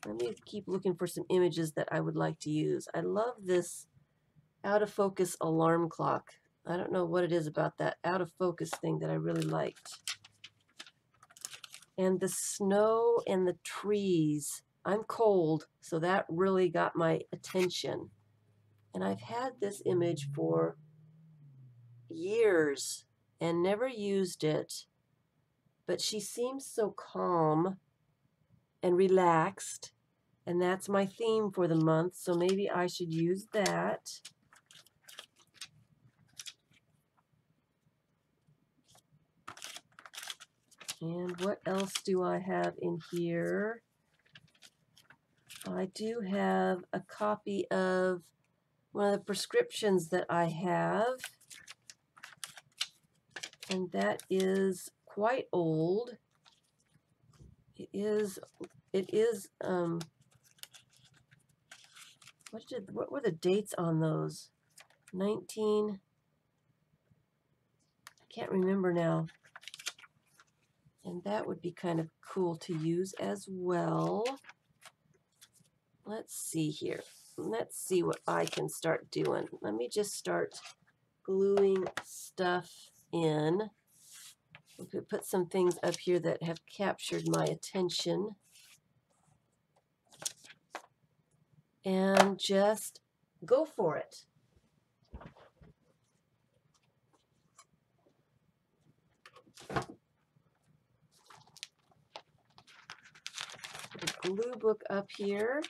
Let me keep looking for some images that I would like to use. I love this out of focus alarm clock. I don't know what it is about that out of focus thing that I really liked. And the snow and the trees. I'm cold, so that really got my attention. And I've had this image for years and never used it. But she seems so calm and relaxed. And that's my theme for the month, so maybe I should use that. And what else do I have in here? I do have a copy of one of the prescriptions that I have. And that is quite old. What were the dates on those? 19, I can't remember now. And that would be kind of cool to use as well. Let's see here. Let's see what I can start doing. Let me just start gluing stuff in. We could put some things up here that have captured my attention. And just go for it. Put a glue book up here.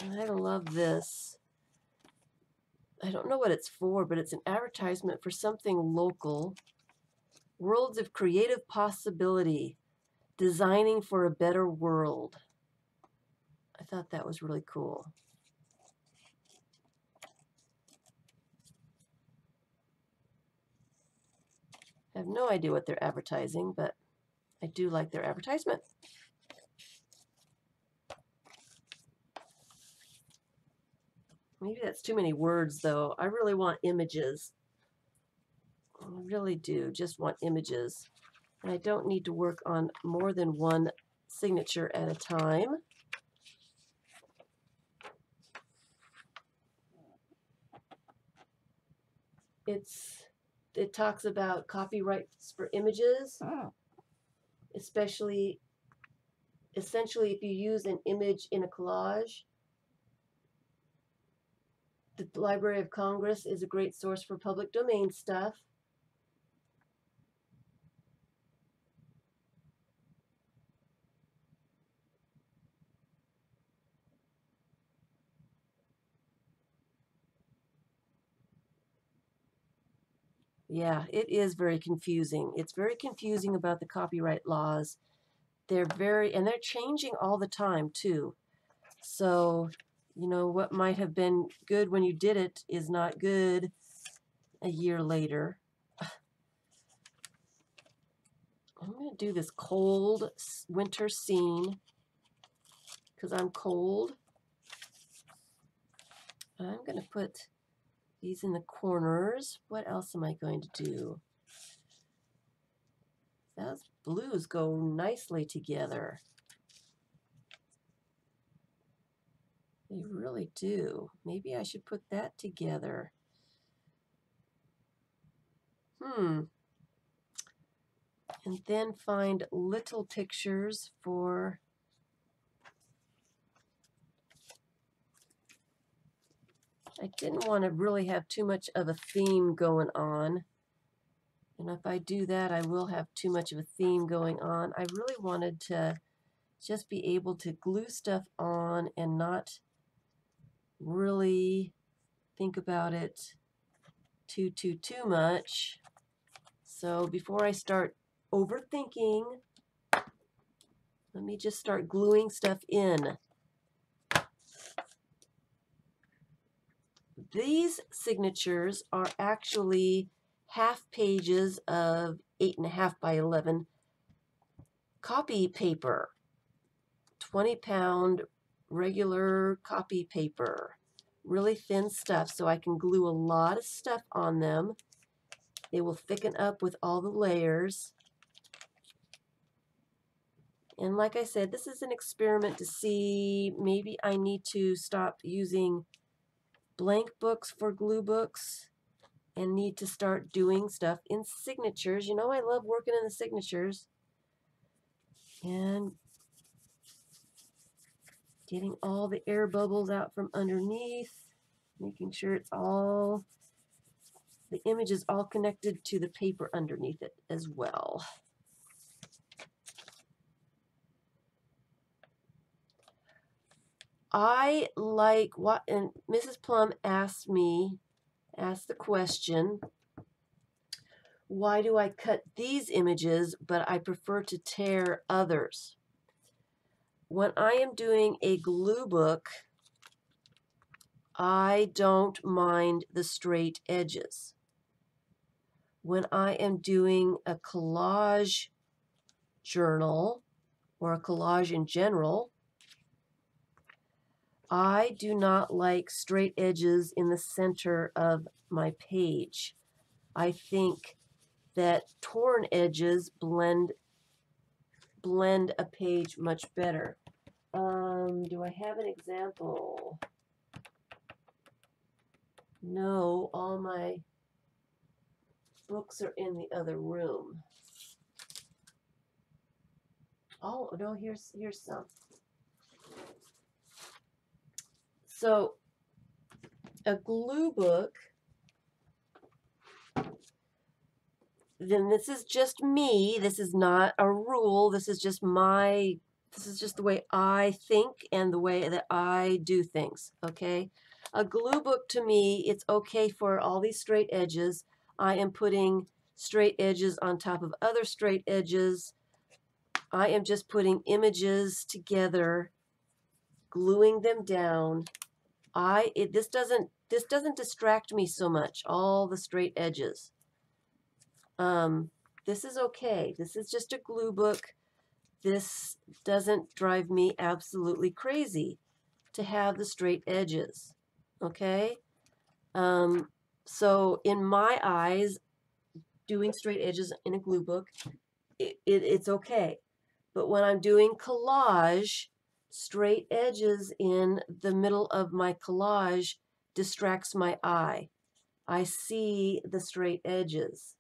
And I love this. I don't know what it's for, but it's an advertisement for something local. Worlds of creative possibility. Designing for a better world. I thought that was really cool. I have no idea what they're advertising, but I do like their advertisement. Maybe that's too many words, though. I really want images. I really do just want images. And I don't need to work on more than one signature at a time. it talks about copyrights for images, essentially if you use an image in a collage. The Library of Congress is a great source for public domain stuff. Yeah, it is very confusing. It's very confusing about the copyright laws. They're changing all the time too. So, you know, what might have been good when you did it is not good a year later. I'm going to do this cold winter scene because I'm cold. I'm going to put these in the corners. What else am I going to do? Those blues go nicely together. They really do. Maybe I should put that together. And then find little pictures for I didn't want to really have too much of a theme going on. And if I do that, I will have too much of a theme going on. I really wanted to just be able to glue stuff on and not really think about it too much. So before I start overthinking, let me just start gluing stuff in. These signatures are actually half pages of 8.5 by 11 copy paper, 20-pound regular copy paper, really thin stuff, so I can glue a lot of stuff on them. They will thicken up with all the layers. And like I said, this is an experiment to see, maybe I need to stop using blank books for glue books and need to start doing stuff in signatures. You know, I love working in the signatures. And getting all the air bubbles out from underneath, making sure it's all, the image is all connected to the paper underneath it as well. I like what, and Mrs. Plum asked the question, why do I cut these images, but I prefer to tear others? When I am doing a glue book, I don't mind the straight edges. When I am doing a collage journal or a collage in general, I do not like straight edges in the center of my page. I think that torn edges blend a page much better. Do I have an example? No, all my books are in the other room. Oh, no, here's some. So, a glue book, then this is just me. This is not a rule. This is just the way I think and the way that I do things, okay? A glue book, to me, it's okay for all these straight edges. I am putting straight edges on top of other straight edges. I am just putting images together, gluing them down. This doesn't distract me so much, all the straight edges. This is okay. This is just a glue book. This doesn't drive me absolutely crazy to have the straight edges, okay? So in my eyes, doing straight edges in a glue book, it's okay. But when I'm doing collage, straight edges in the middle of my collage distracts my eye. I see the straight edges,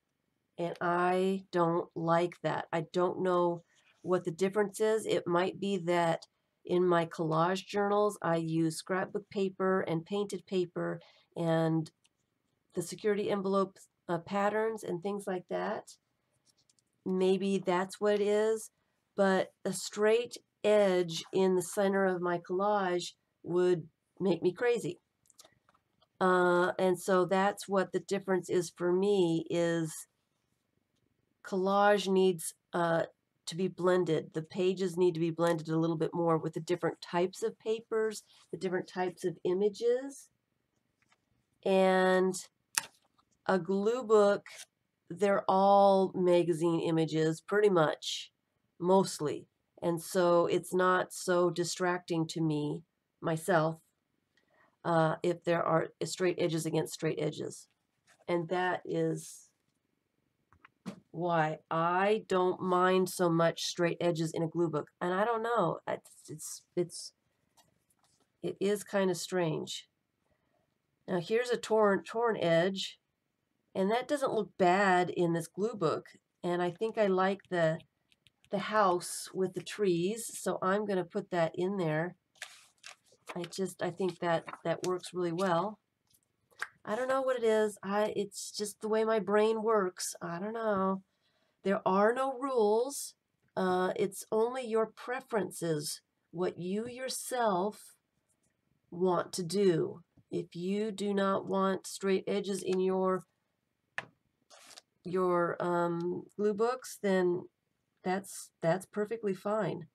and I don't like that. I don't know what the difference is. It might be that in my collage journals, I use scrapbook paper and painted paper and the security envelope patterns and things like that. Maybe that's what it is, but a straight edge in the center of my collage would make me crazy. And so that's what the difference is for me, is collage needs to be blended. The pages need to be blended a little bit more with the different types of papers, the different types of images. And a glue book, they're all magazine images, pretty much, mostly. And so it's not so distracting to me, myself, if there are straight edges against straight edges. And that is why I don't mind so much straight edges in a glue book. And I don't know, it is kind of strange. Now here's a torn edge, and that doesn't look bad in this glue book. And I think I like the house with the trees, so I'm going to put that in there. I think that works really well. I don't know what it is. It's just the way my brain works. I don't know. There are no rules. It's only your preferences, what you yourself want to do. If you do not want straight edges in your glue books, then that's perfectly fine.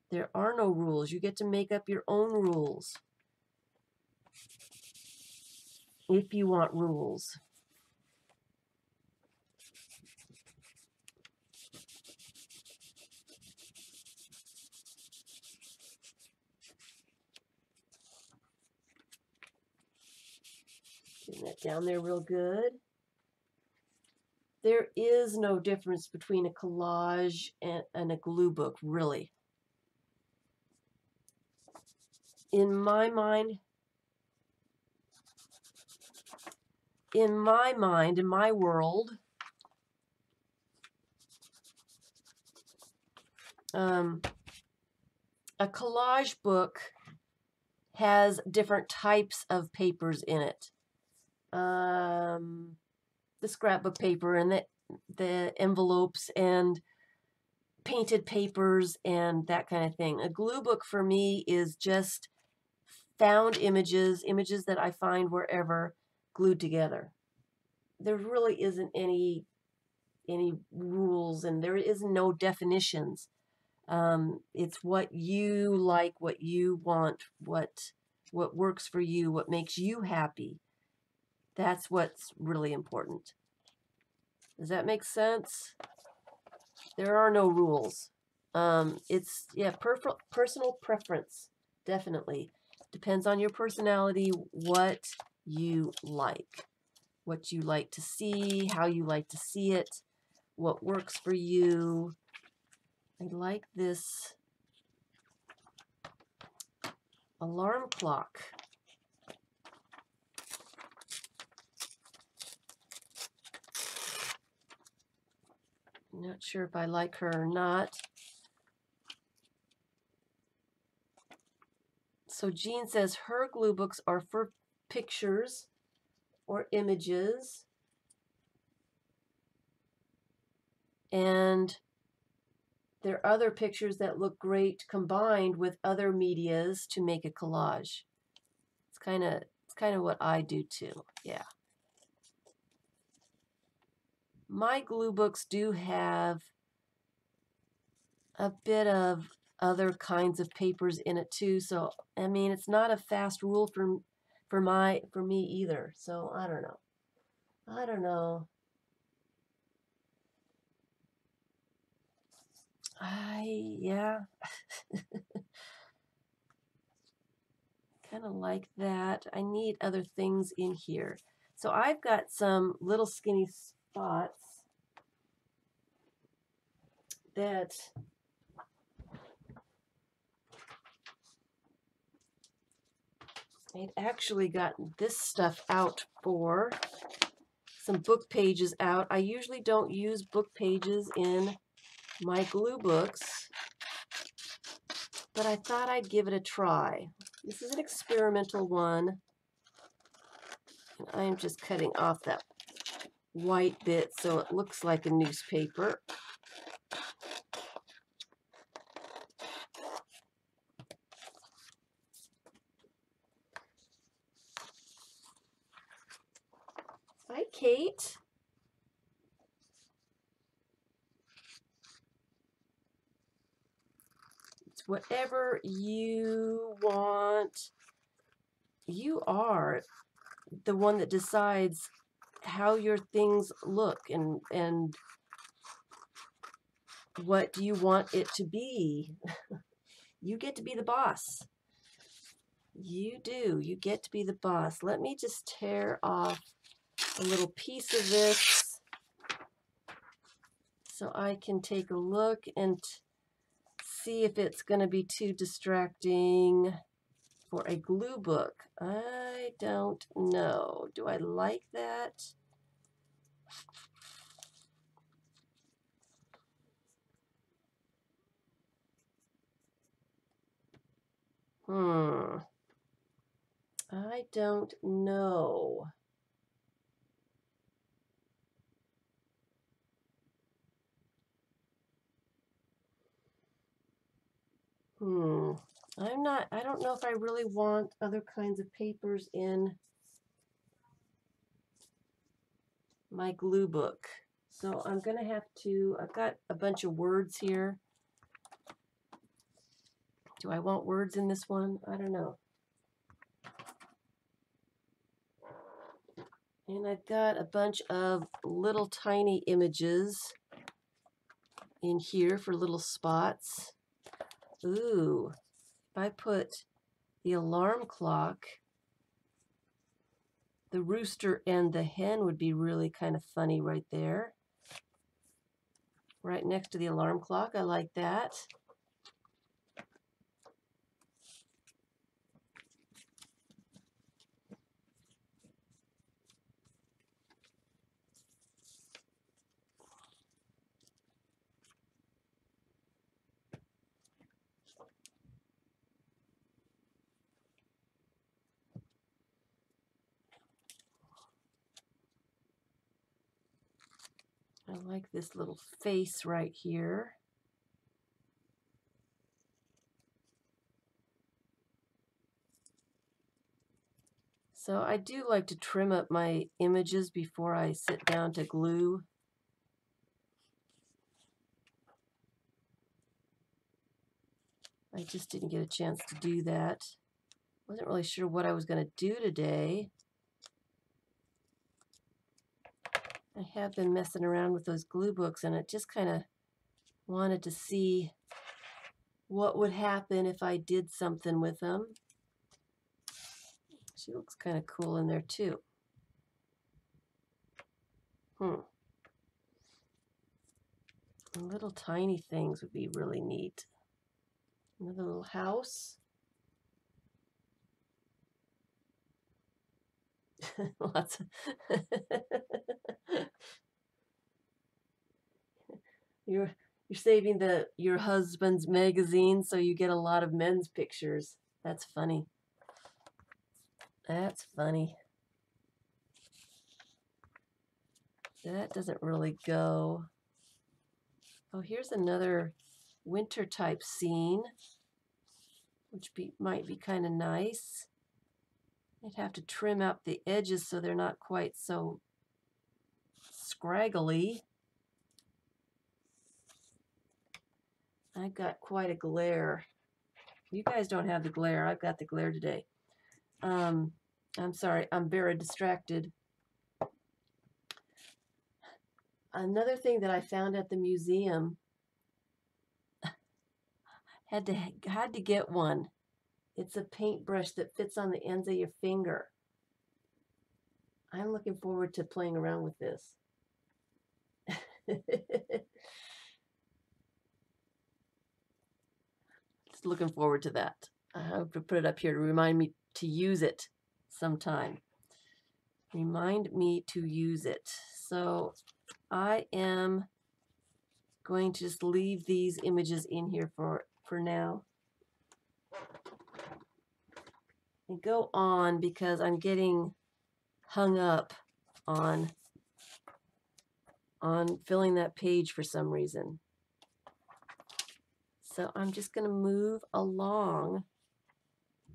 There are no rules. You get to make up your own rules if you want rules. Getting that down there real good. There is no difference between a collage and a glue book, really. In my mind, in my world, a collage book has different types of papers in it. The scrapbook paper and the envelopes and painted papers and that kind of thing. A glue book for me is just found images that I find wherever, glued together. There really isn't any rules, and there is no definitions. It's what you like, what you want, what works for you, what makes you happy. That's what's really important. Does that make sense? There are no rules. It's, yeah, personal preference, definitely. Depends on your personality, what you like to see, how you like to see it, what works for you. I like this alarm clock. I'm not sure if I like her or not. So Jean says her glue books are for pictures or images. And there are other pictures that look great combined with other medias to make a collage. It's kind of what I do too. Yeah. My glue books do have a bit of other kinds of papers in it too, so I mean it's not a fast rule for me either. So I don't know. Yeah. Kind of like that. I need other things in here. So I've got some little skinny spots that I'd actually gotten this stuff out for some book pages out. I usually don't use book pages in my glue books, but I thought I'd give it a try. This is an experimental one. And I'm just cutting off that white bit so it looks like a newspaper. Hi, Kate. It's whatever you want. You are the one that decides how your things look and what do you want it to be. You get to be the boss. You do. You get to be the boss. Let me just tear off a little piece of this so I can take a look and see if it's going to be too distracting for a glue book. I don't know. Do I like that? I don't know. I don't know if I really want other kinds of papers in my glue book. So I'm going to have to, I've got a bunch of words here. Do I want words in this one? I don't know. And I've got a bunch of little tiny images in here for little spots. Ooh, if I put the alarm clock, the rooster and the hen would be really kind of funny right there. Right next to the alarm clock. I like that. I like this little face right here. So I do like to trim up my images before I sit down to glue. I just didn't get a chance to do that. Wasn't really sure what I was going to do today. I have been messing around with those glue books and I just kind of wanted to see what would happen if I did something with them. She looks kind of cool in there too. Little tiny things would be really neat. Another little house. Lots of you're saving your husband's magazine so you get a lot of men's pictures. That's funny. That's funny. That doesn't really go. Oh, here's another winter type scene, which might be kind of nice. I'd have to trim out the edges so they're not quite so scraggly. I've got quite a glare. You guys don't have the glare. I've got the glare today. I'm sorry. I'm very distracted. Another thing that I found at the museum, had to get one. It's a paintbrush that fits on the ends of your finger. I'm looking forward to playing around with this. Just looking forward to that. I have to put it up here to remind me to use it sometime. Remind me to use it. So I am going to just leave these images in here for now. And go on because I'm getting hung up on filling that page for some reason. So I'm just going to move along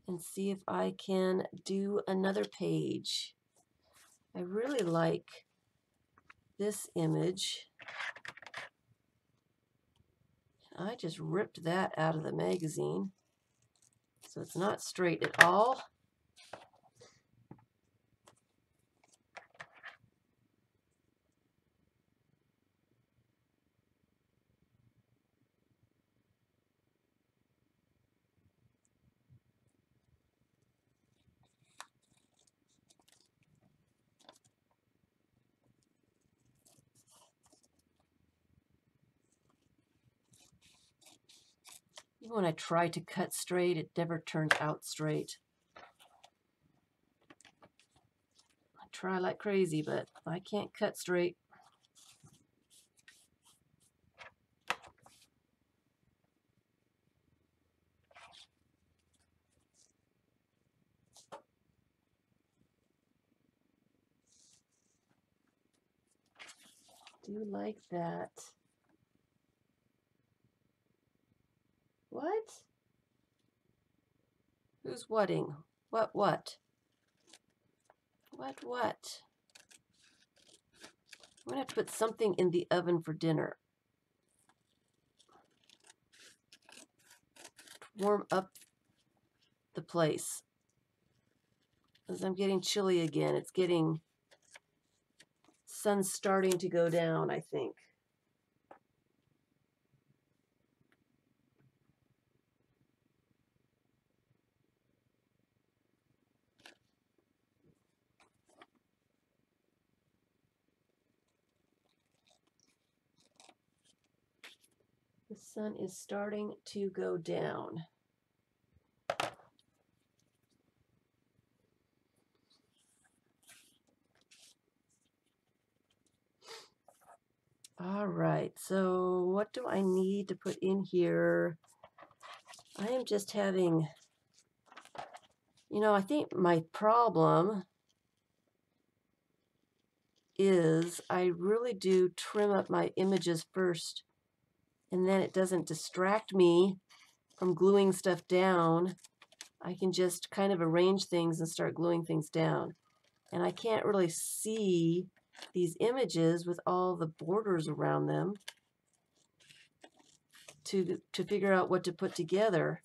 and see if I can do another page. I really like this image. I just ripped that out of the magazine. So it's not straight at all. Even when I try to cut straight, it never turns out straight. I try like crazy, but I can't cut straight. Do you like that? What? Who's whatting? What? What? I'm gonna have to put something in the oven for dinner. Warm up the place. As I'm getting chilly again. It's getting, sun's starting to go down, I think. The sun is starting to go down. All right, so what do I need to put in here? I am just having, I think my problem is I really do trim up my images first, and then it doesn't distract me from gluing stuff down. I can just kind of arrange things and start gluing things down. And I can't really see these images with all the borders around them to figure out what to put together.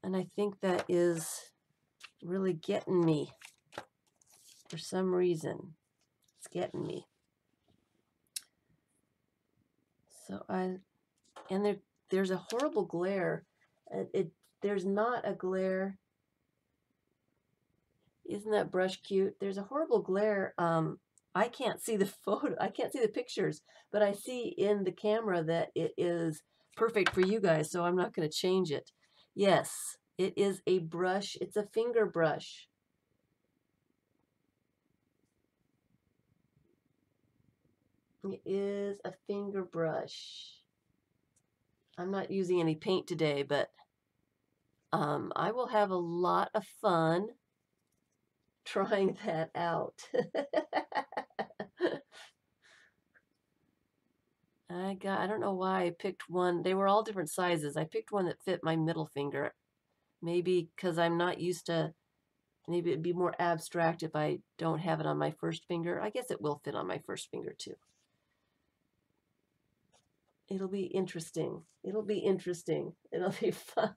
And I think that is really getting me for some reason. It's getting me. So there's a horrible glare. There's not a glare. Isn't that brush cute? There's a horrible glare. I can't see the photo. I can't see the pictures, but I see in the camera that it is perfect for you guys, so I'm not going to change it. Yes, it is a brush. It's a finger brush. It is a finger brush. I'm not using any paint today, but I will have a lot of fun trying that out. I don't know why I picked one. They were all different sizes. I picked one that fit my middle finger. Maybe because I'm not used to, maybe it'd be more abstract if I don't have it on my first finger. I guess it will fit on my first finger too. It'll be interesting. It'll be interesting. It'll be fun.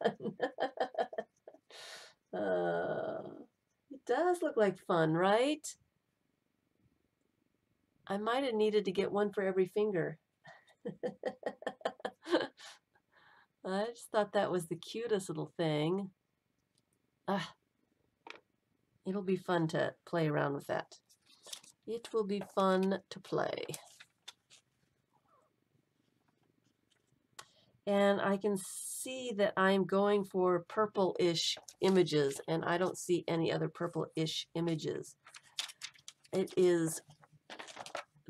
It does look like fun, right? I might have needed to get one for every finger. I just thought that was the cutest little thing. It'll be fun to play around with that. It will be fun to play. And I can see that I'm going for purple-ish images, and I don't see any other purple-ish images. It is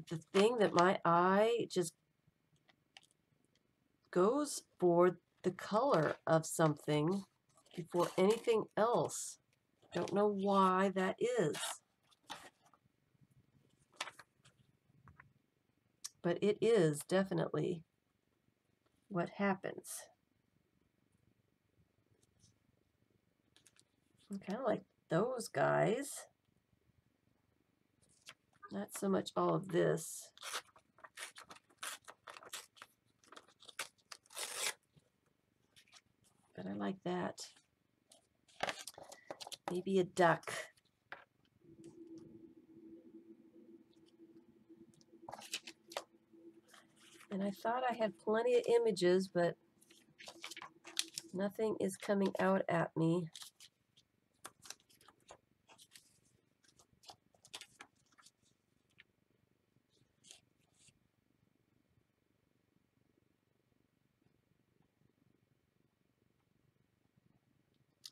the thing that my eye just goes for the color of something before anything else. Don't know why that is. But it is definitely what happens. I kind of like those guys. Not so much all of this. But I like that. Maybe a duck. And I thought I had plenty of images, but nothing is coming out at me.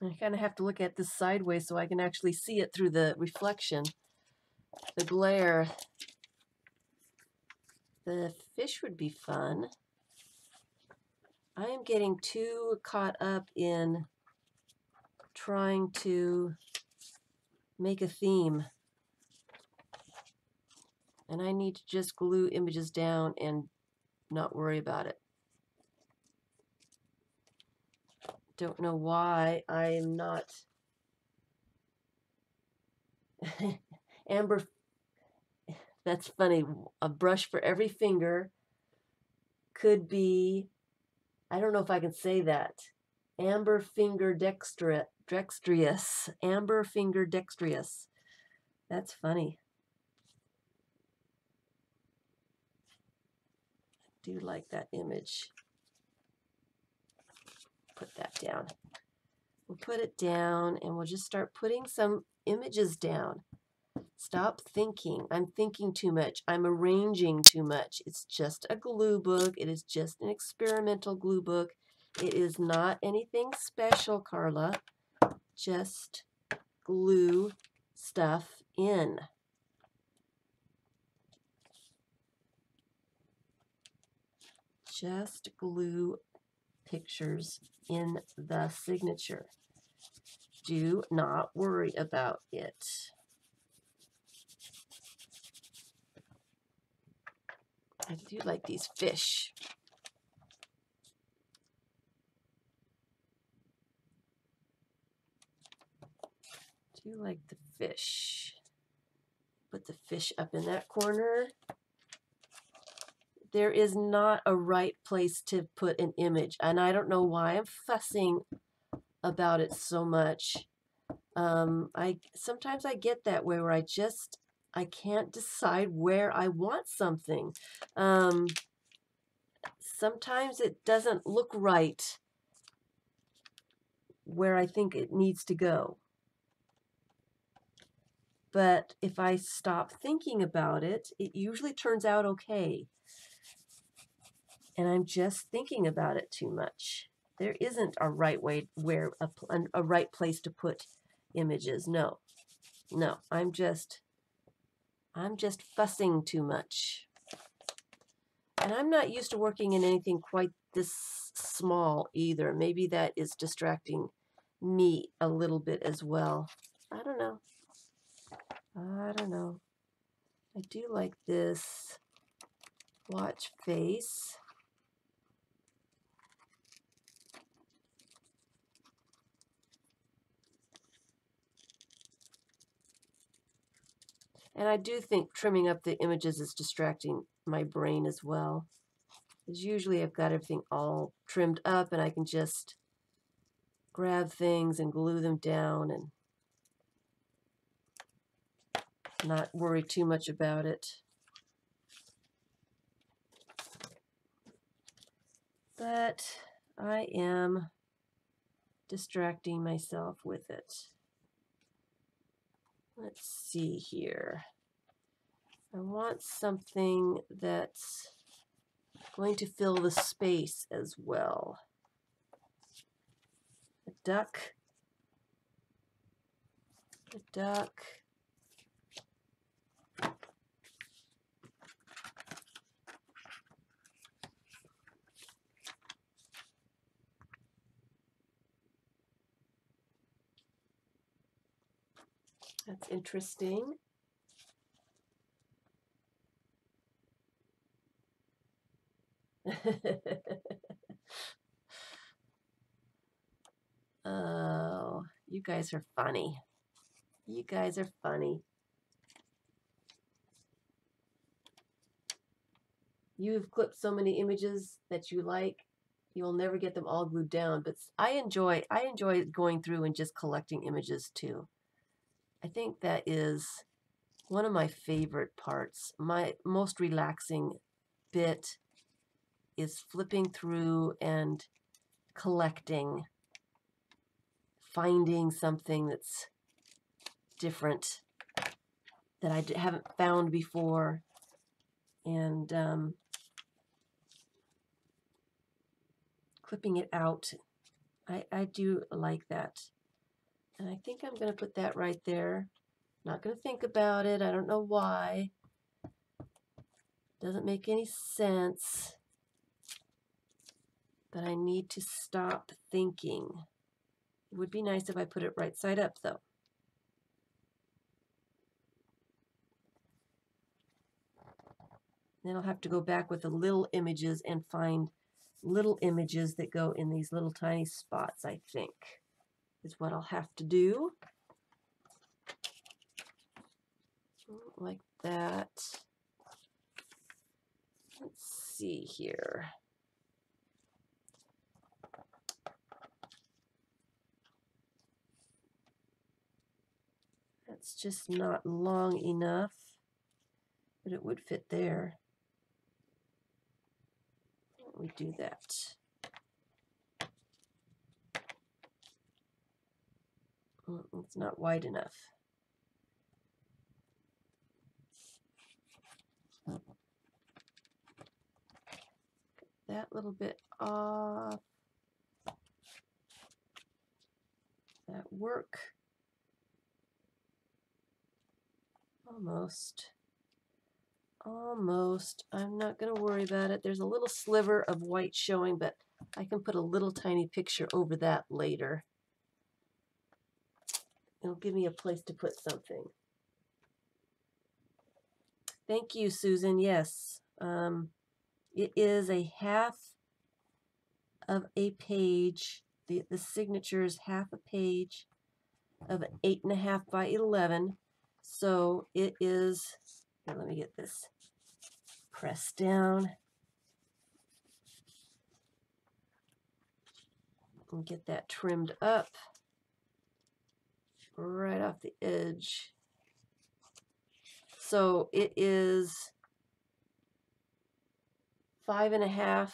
I kind of have to look at this sideways so I can actually see it through the reflection, the glare. The fish would be fun. I am getting too caught up in trying to make a theme. And I need to just glue images down and not worry about it. Don't know why I'm not. Amber, that's funny. A brush for every finger could be, I don't know if I can say that. Amber finger dexterous. Amber finger dexterous. That's funny. I do like that image. Put that down. We'll put it down and we'll just start putting some images down. Stop thinking. I'm thinking too much. I'm arranging too much. It's just a glue book. It is just an experimental glue book. It is not anything special, Carla. Just glue stuff in. Just glue pictures in the signature. Do not worry about it. I do like these fish. Do like the fish. Put the fish up in that corner. There is not a right place to put an image, and I don't know why I'm fussing about it so much. Sometimes I get that way where I can't decide where I want something. Sometimes it doesn't look right where I think it needs to go. But if I stop thinking about it, it usually turns out okay. And I'm just thinking about it too much. There isn't a right way where a right place to put images. No, I'm just fussing too much. And I'm not used to working in anything quite this small either. Maybe that is distracting me a little bit as well. I don't know. I do like this watch face. And I do think trimming up the images is distracting my brain as well. Because usually I've got everything all trimmed up and I can just grab things and glue them down and not worry too much about it. But I am distracting myself with it. Let's see here. I want something that's going to fill the space as well. A duck. A duck. That's interesting. Oh, you guys are funny. You guys are funny. You've clipped so many images that you like, you'll never get them all glued down, but I enjoy going through and just collecting images too. I think that is one of my favorite parts. My most relaxing bit is flipping through and collecting, finding something that's different that I haven't found before, and clipping it out. I do like that. And I think I'm going to put that right there. Not going to think about it. I don't know why. Doesn't make any sense. But I need to stop thinking. It would be nice if I put it right side up, though. Then I'll have to go back with the little images and find little images that go in these little tiny spots, I think, is what I'll have to do. Like that. Let's see here. That's just not long enough, but it would fit there. We do that. It's not wide enough. That little bit off. That work. Almost. Almost. I'm not going to worry about it. There's a little sliver of white showing, but I can put a little tiny picture over that later. It'll give me a place to put something. Thank you, Susan. Yes. It is a half of a page. The signature is half a page of 8.5 by 11. So it is, here, let me get this pressed down and get that trimmed up right off the edge. So it is 5.5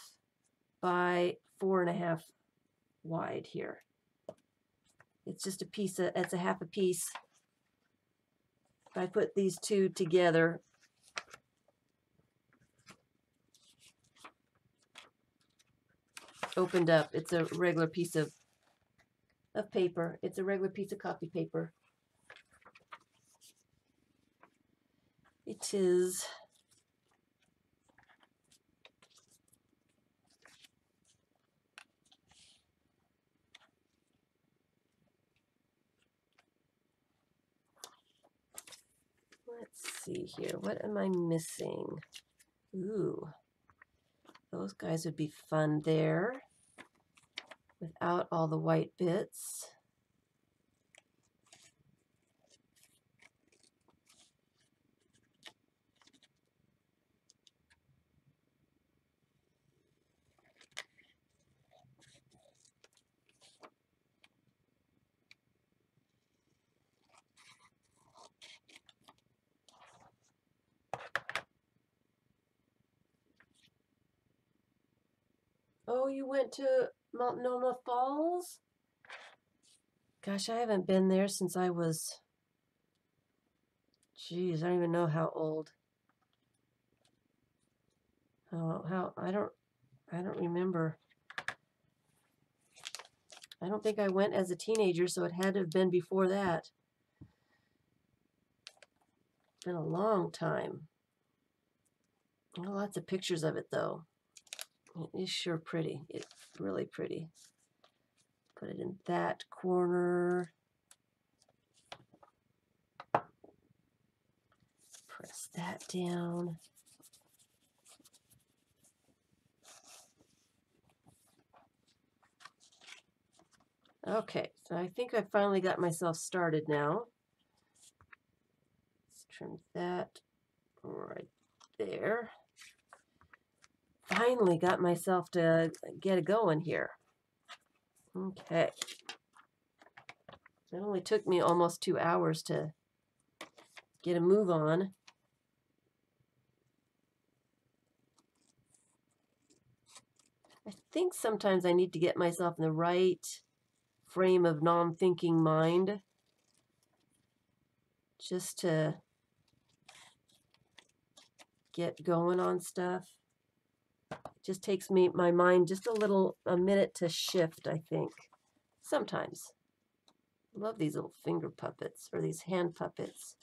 by 4.5 wide here. It's just a piece of, it's a half a piece. If I put these two together, opened up, it's a regular piece of paper. It's a regular piece of copy paper. It is let's see here. What am I missing? Ooh, those guys would be fun there without all the white bits. Oh, you went to Multnomah Falls? Gosh, I haven't been there since I was, geez, I don't even know how old. I don't remember. I don't think I went as a teenager, so it had to have been before that. It's been a long time. Well, lots of pictures of it, though. It is sure pretty. It's really pretty. Put it in that corner. Press that down. Okay, so I think I finally got myself started now. Let's trim that right there. Finally got myself to get it going here. Okay. It only took me almost 2 hours to get a move on. I think sometimes I need to get myself in the right frame of non-thinking mind just to get going on stuff. It just takes my mind just a minute to shift, I think. Sometimes. I love these little finger puppets, or these hand puppets.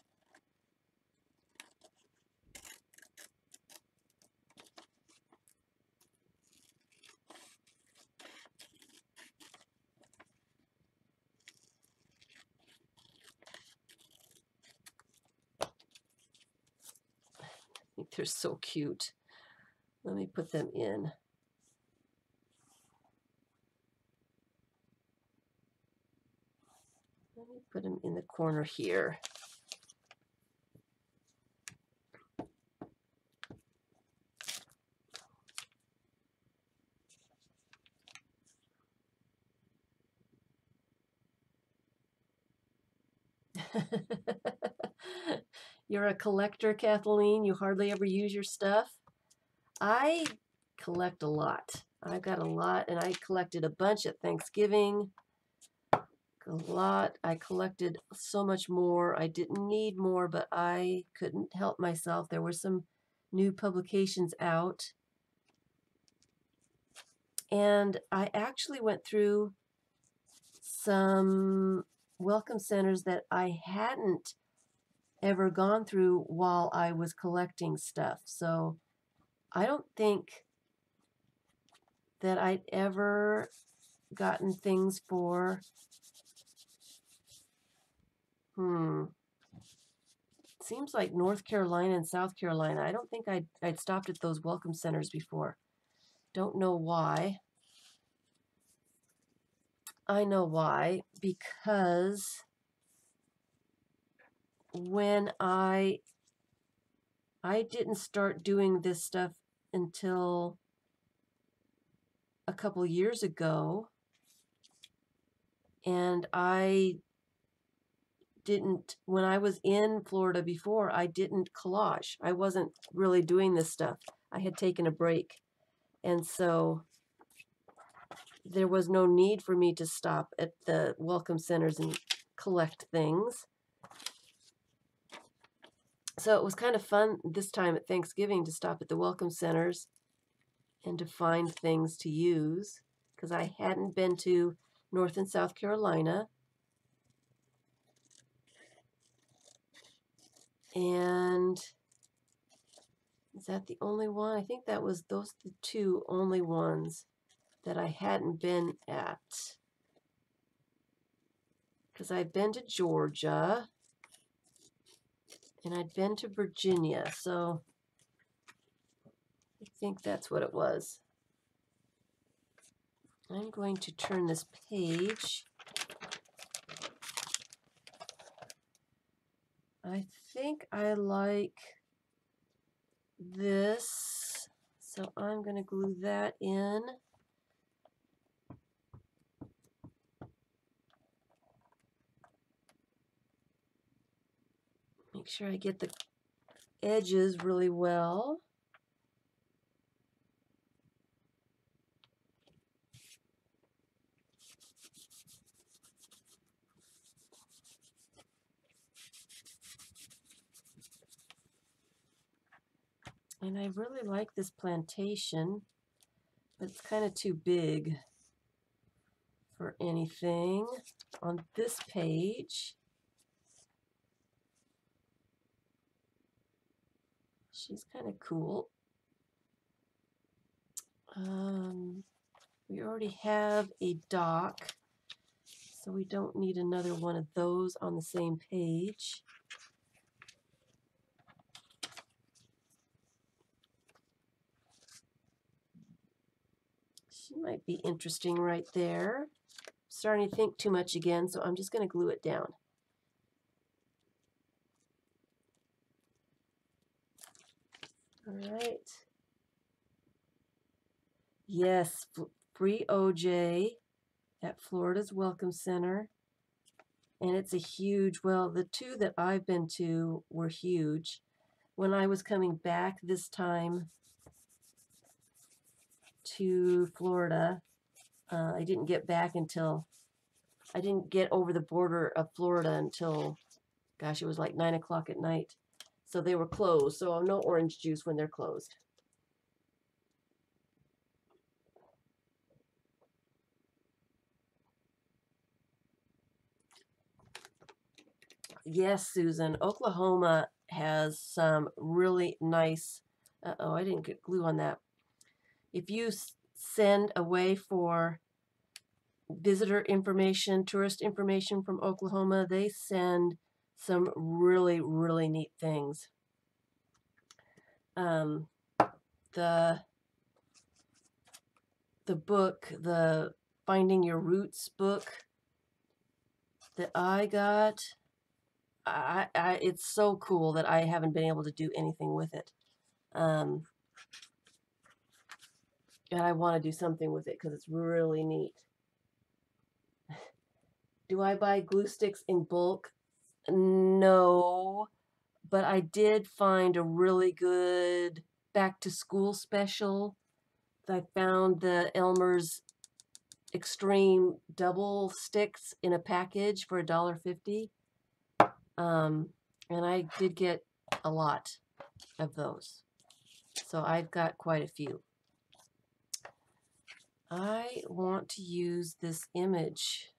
I think they're so cute. Let me put them in. Let me put them in the corner here. You're a collector, Kathleen? You hardly ever use your stuff? I collect a lot. I've got a lot, and I collected a bunch at Thanksgiving. A lot. I collected so much more. I didn't need more, but I couldn't help myself. There were some new publications out. And I actually went through some welcome centers that I hadn't ever gone through while I was collecting stuff. So I don't think that I'd ever gotten things for, seems like North Carolina and South Carolina. I don't think I'd stopped at those welcome centers before. Don't know why. I know why, because when I didn't start doing this stuff until a couple years ago, and I didn't, when I was in Florida before, I didn't collage. I wasn't really doing this stuff. I had taken a break, and so there was no need for me to stop at the welcome centers and collect things. So it was kind of fun this time at Thanksgiving to stop at the welcome centers and to find things to use, because I hadn't been to North and South Carolina. And is that the only one? I think that was those the two only ones that I hadn't been at. Because I'd been to Georgia and I'd been to Virginia, so I think that's what it was. I'm going to turn this page. I think I like this, so I'm going to glue that in. Make sure I get the edges really well. And I really like this plantation, but it's kind of too big for anything. On this page, she's kind of cool. We already have a dock, so we don't need another one of those on the same page. She might be interesting right there. Starting to think too much again, so I'm just going to glue it down. All right. Yes, free OJ at Florida's Welcome Center. And it's a huge, well, the two that I've been to were huge. When I was coming back this time to Florida, I didn't get back until, I didn't get over the border of Florida until, gosh, it was like 9 o'clock at night. So they were closed, so no orange juice when they're closed. Yes, Susan, Oklahoma has some really nice, uh-oh, I didn't get glue on that. If you send away for visitor information, tourist information from Oklahoma, they send some really, really neat things. The book, the Finding Your Roots book that I got, it's so cool that I haven't been able to do anything with it. And I want to do something with it because it's really neat. Do I buy glue sticks in bulk? No, but I did find a really good back to school special. I found the Elmers Extreme double sticks in a package for $1.50. And I did get a lot of those. So I've got quite a few. I want to use this image.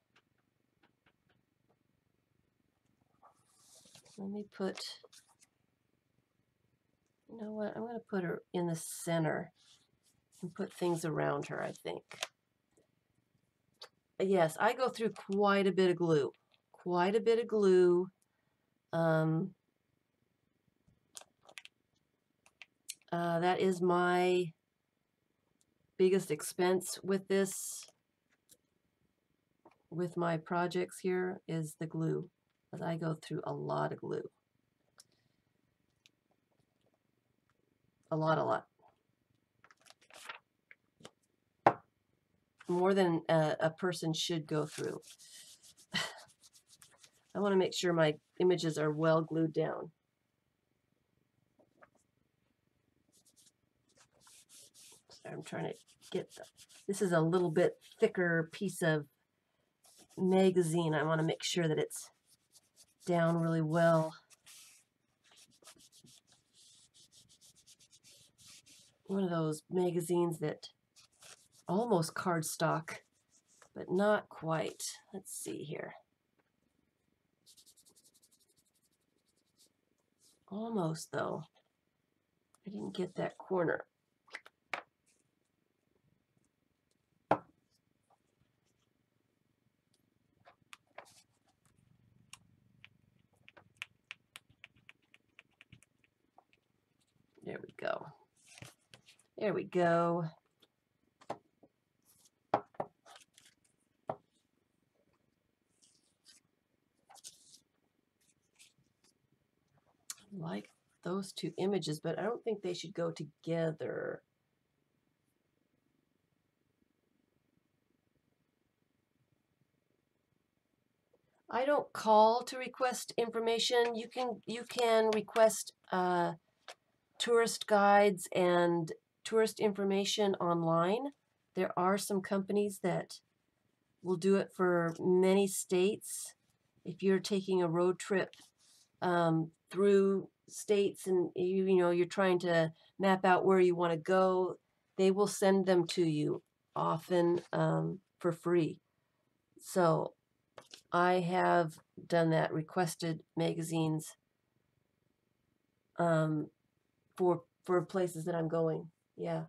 Let me put, you know what, I'm going to put her in the center and put things around her, I think. Yes, I go through quite a bit of glue. Quite a bit of glue. That is my biggest expense with this, with my projects here, is the glue. Because I go through a lot of glue. A lot. More than a person should go through. I want to make sure my images are well glued down. I'm trying to get this is a little bit thicker piece of magazine. I want to make sure that it's down really well. One of those magazines that almost cardstock, but not quite. Let's see here. Almost though. I didn't get that corner. There we go. There we go. Like those two images, but I don't think they should go together. I don't call to request information. You can request tourist guides and tourist information online. There are some companies that will do it for many states. If you're taking a road trip through states and you know you're trying to map out where you want to go, they will send them to you, often for free. So I have done that, requested magazines um, for places that I'm going. Yeah.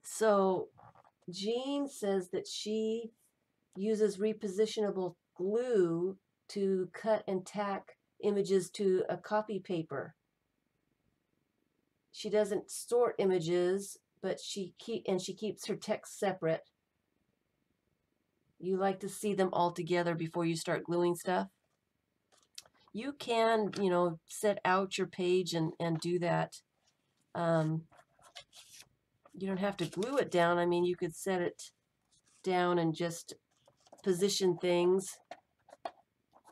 So Jean says that she uses repositionable glue to cut and tack images to a copy paper. She doesn't sort images, but she keeps her text separate. You like to see them all together before you start gluing stuff? You can, you know, set out your page and do that. Um, you don't have to glue it down. I mean, you could set it down and just position things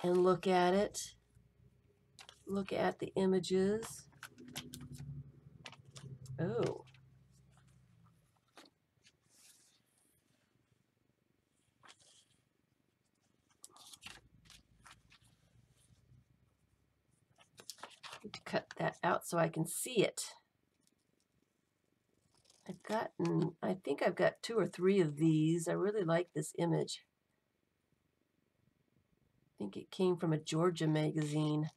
and look at it. Look at the images. Oh. I need to cut that out so I can see it. I think I've got 2 or 3 of these. I really like this image. I think it came from a Georgia magazine.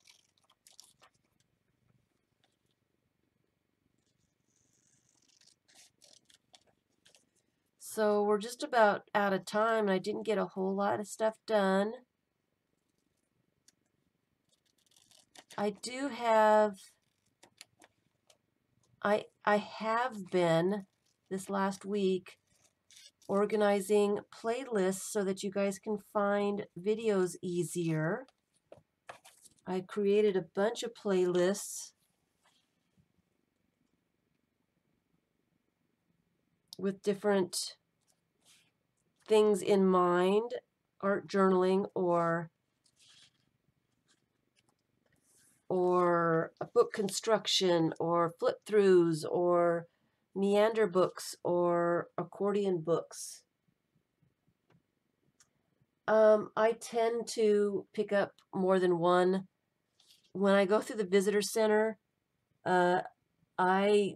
So we're just about out of time, and I didn't get a whole lot of stuff done. I do have, I have been this last week organizing playlists so that you guys can find videos easier. I created a bunch of playlists with different things in mind, art journaling or a book construction or flip throughs or meander books or accordion books. I tend to pick up more than one. When I go through the visitor center, I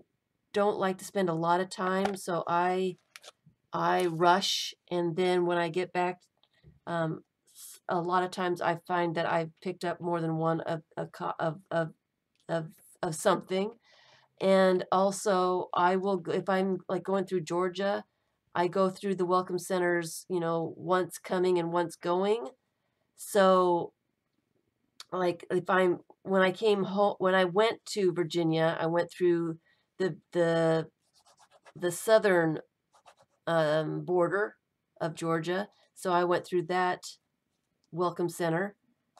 don't like to spend a lot of time, so I rush, and then when I get back, a lot of times I find that I've picked up more than one of of something. And also, I will, if I'm like going through Georgia, I go through the welcome centers, you know, once coming and once going. So, like, if I'm when I came home, when I went to Virginia, I went through the southern border of Georgia. So I went through that welcome center.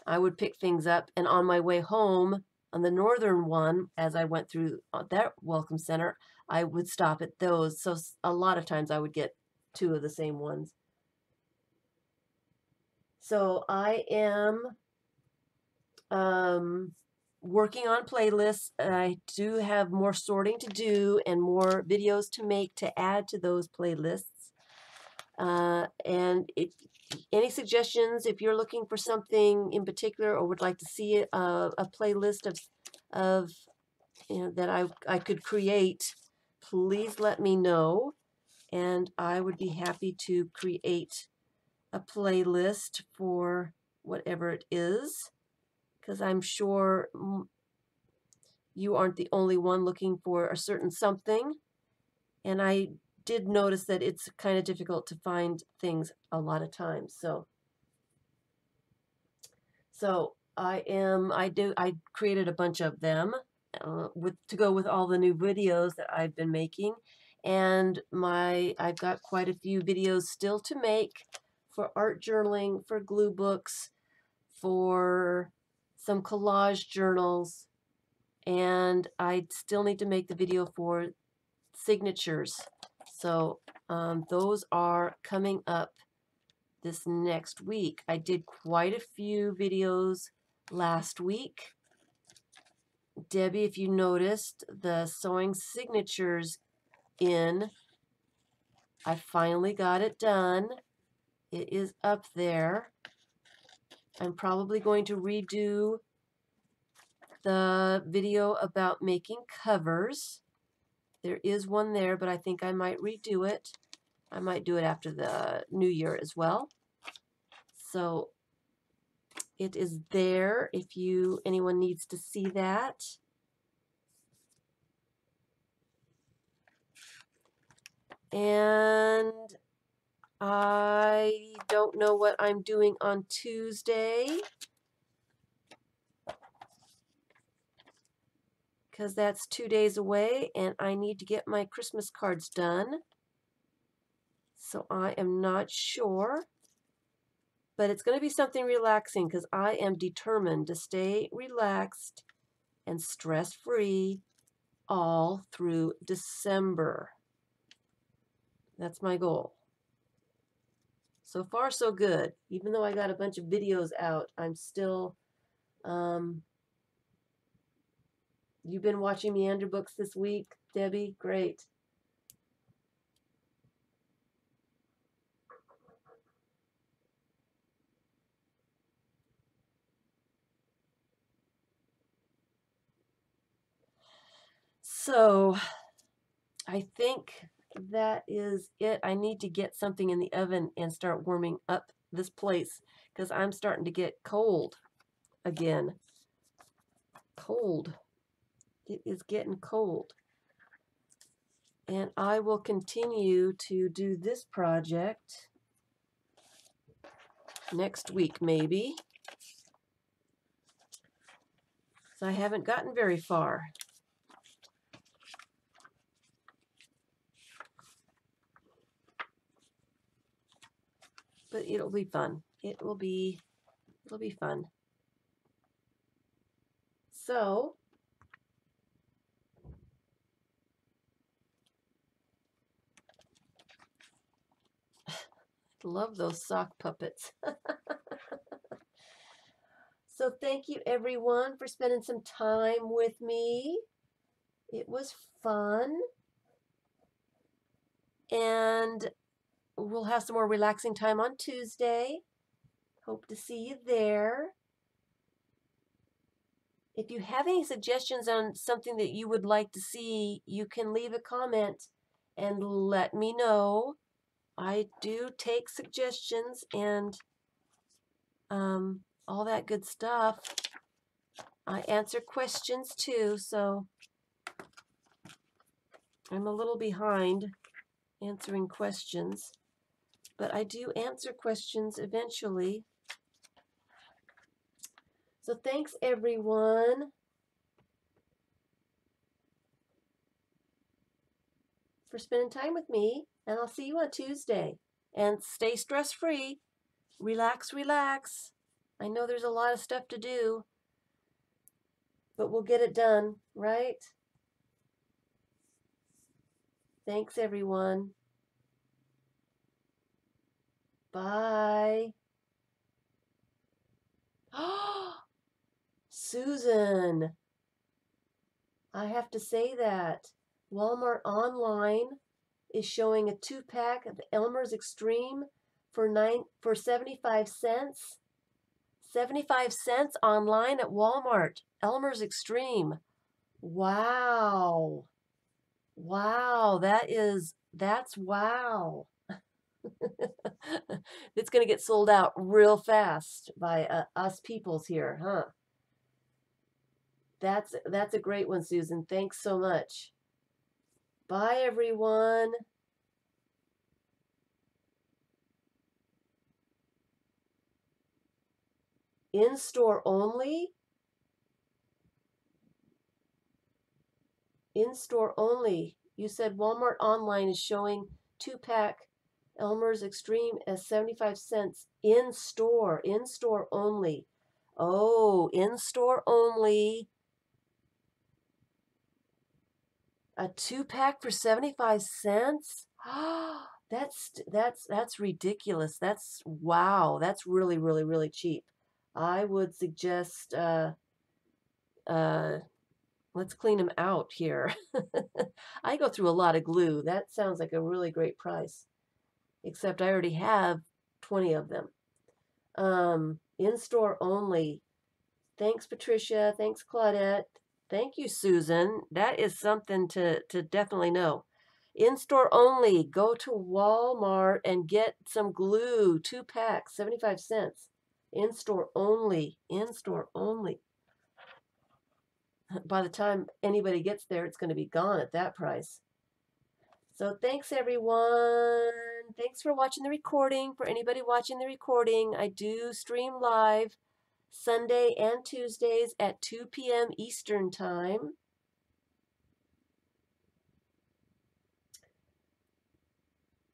I would pick things up, and on my way home, on the northern one, as I went through that welcome center, I would stop at those. So a lot of times I would get 2 of the same ones. So I am working on playlists. I do have more sorting to do and more videos to make to add to those playlists. And any suggestions, if you're looking for something in particular or would like to see a playlist of you know, that I could create, please let me know, and I would be happy to create a playlist for whatever it is, because I'm sure you aren't the only one looking for a certain something, and I did notice that it's kind of difficult to find things a lot of times. So I created a bunch of them to go with all the new videos that I've been making, and I've got quite a few videos still to make for art journaling, for glue books, for some collage journals, and I still need to make the video for signatures. So those are coming up this next week. I did quite a few videos last week. Debbie, if you noticed, the sewing signatures in, I finally got it done. It is up there. I'm probably going to redo the video about making covers. There is one there, but I think I might redo it. I might do it after the new year as well. So it is there if anyone needs to see that. And I don't know what I'm doing on Tuesday, because that's 2 days away and I need to get my Christmas cards done. So I am not sure, but it's going to be something relaxing because I am determined to stay relaxed and stress-free all through December. That's my goal. So far, so good. Even though I got a bunch of videos out, I'm still, you've been watching Meander Books this week, Debbie? Great. So I think that is it. I need to get something in the oven and start warming up this place because I'm starting to get cold again. Cold. It is getting cold. And I will continue to do this project next week maybe. So I haven't gotten very far. But it'll be fun. It'll be fun. So love those sock puppets. So thank you everyone for spending some time with me. It was fun. And we'll have some more relaxing time on Tuesday. Hope to see you there. If you have any suggestions on something that you would like to see, you can leave a comment and let me know. I do take suggestions and all that good stuff. I answer questions too, so I'm a little behind answering questions, but I do answer questions eventually. So thanks everyone for spending time with me, and I'll see you on Tuesday. And stay stress-free. Relax, relax. I know there's a lot of stuff to do, but we'll get it done, right? Thanks everyone. Bye. Susan, I have to say that Walmart online is showing a 2-pack of Elmers Extreme for 75 cents. 75 cents online at Walmart. Elmers Extreme. Wow. Wow, that's wow. It's going to get sold out real fast by us peoples here, huh? That's a great one, Susan. Thanks so much. Bye, everyone. In-store only? In-store only. You said Walmart online is showing 2-pack Elmer's Extreme as 75 cents in-store. In-store only. Oh, in-store only. A 2-pack for 75 cents? That's ridiculous. That's wow. That's really, really, really cheap. I would suggest uh let's clean them out here. I go through a lot of glue. That sounds like a really great price. Except I already have 20 of them. In-store only. Thanks, Patricia. Thanks, Claudette. Thank you, Susan. That is something to definitely know. In-store only. Go to Walmart and get some glue. 2 packs, 75 cents. In-store only. In-store only. By the time anybody gets there, it's going to be gone at that price. So thanks, everyone. Thanks for watching the recording. For anybody watching the recording, I do stream live Sunday and Tuesdays at 2 p.m. Eastern Time.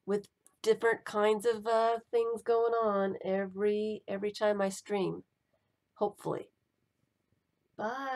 With different kinds of things going on every time I stream. Hopefully. Bye.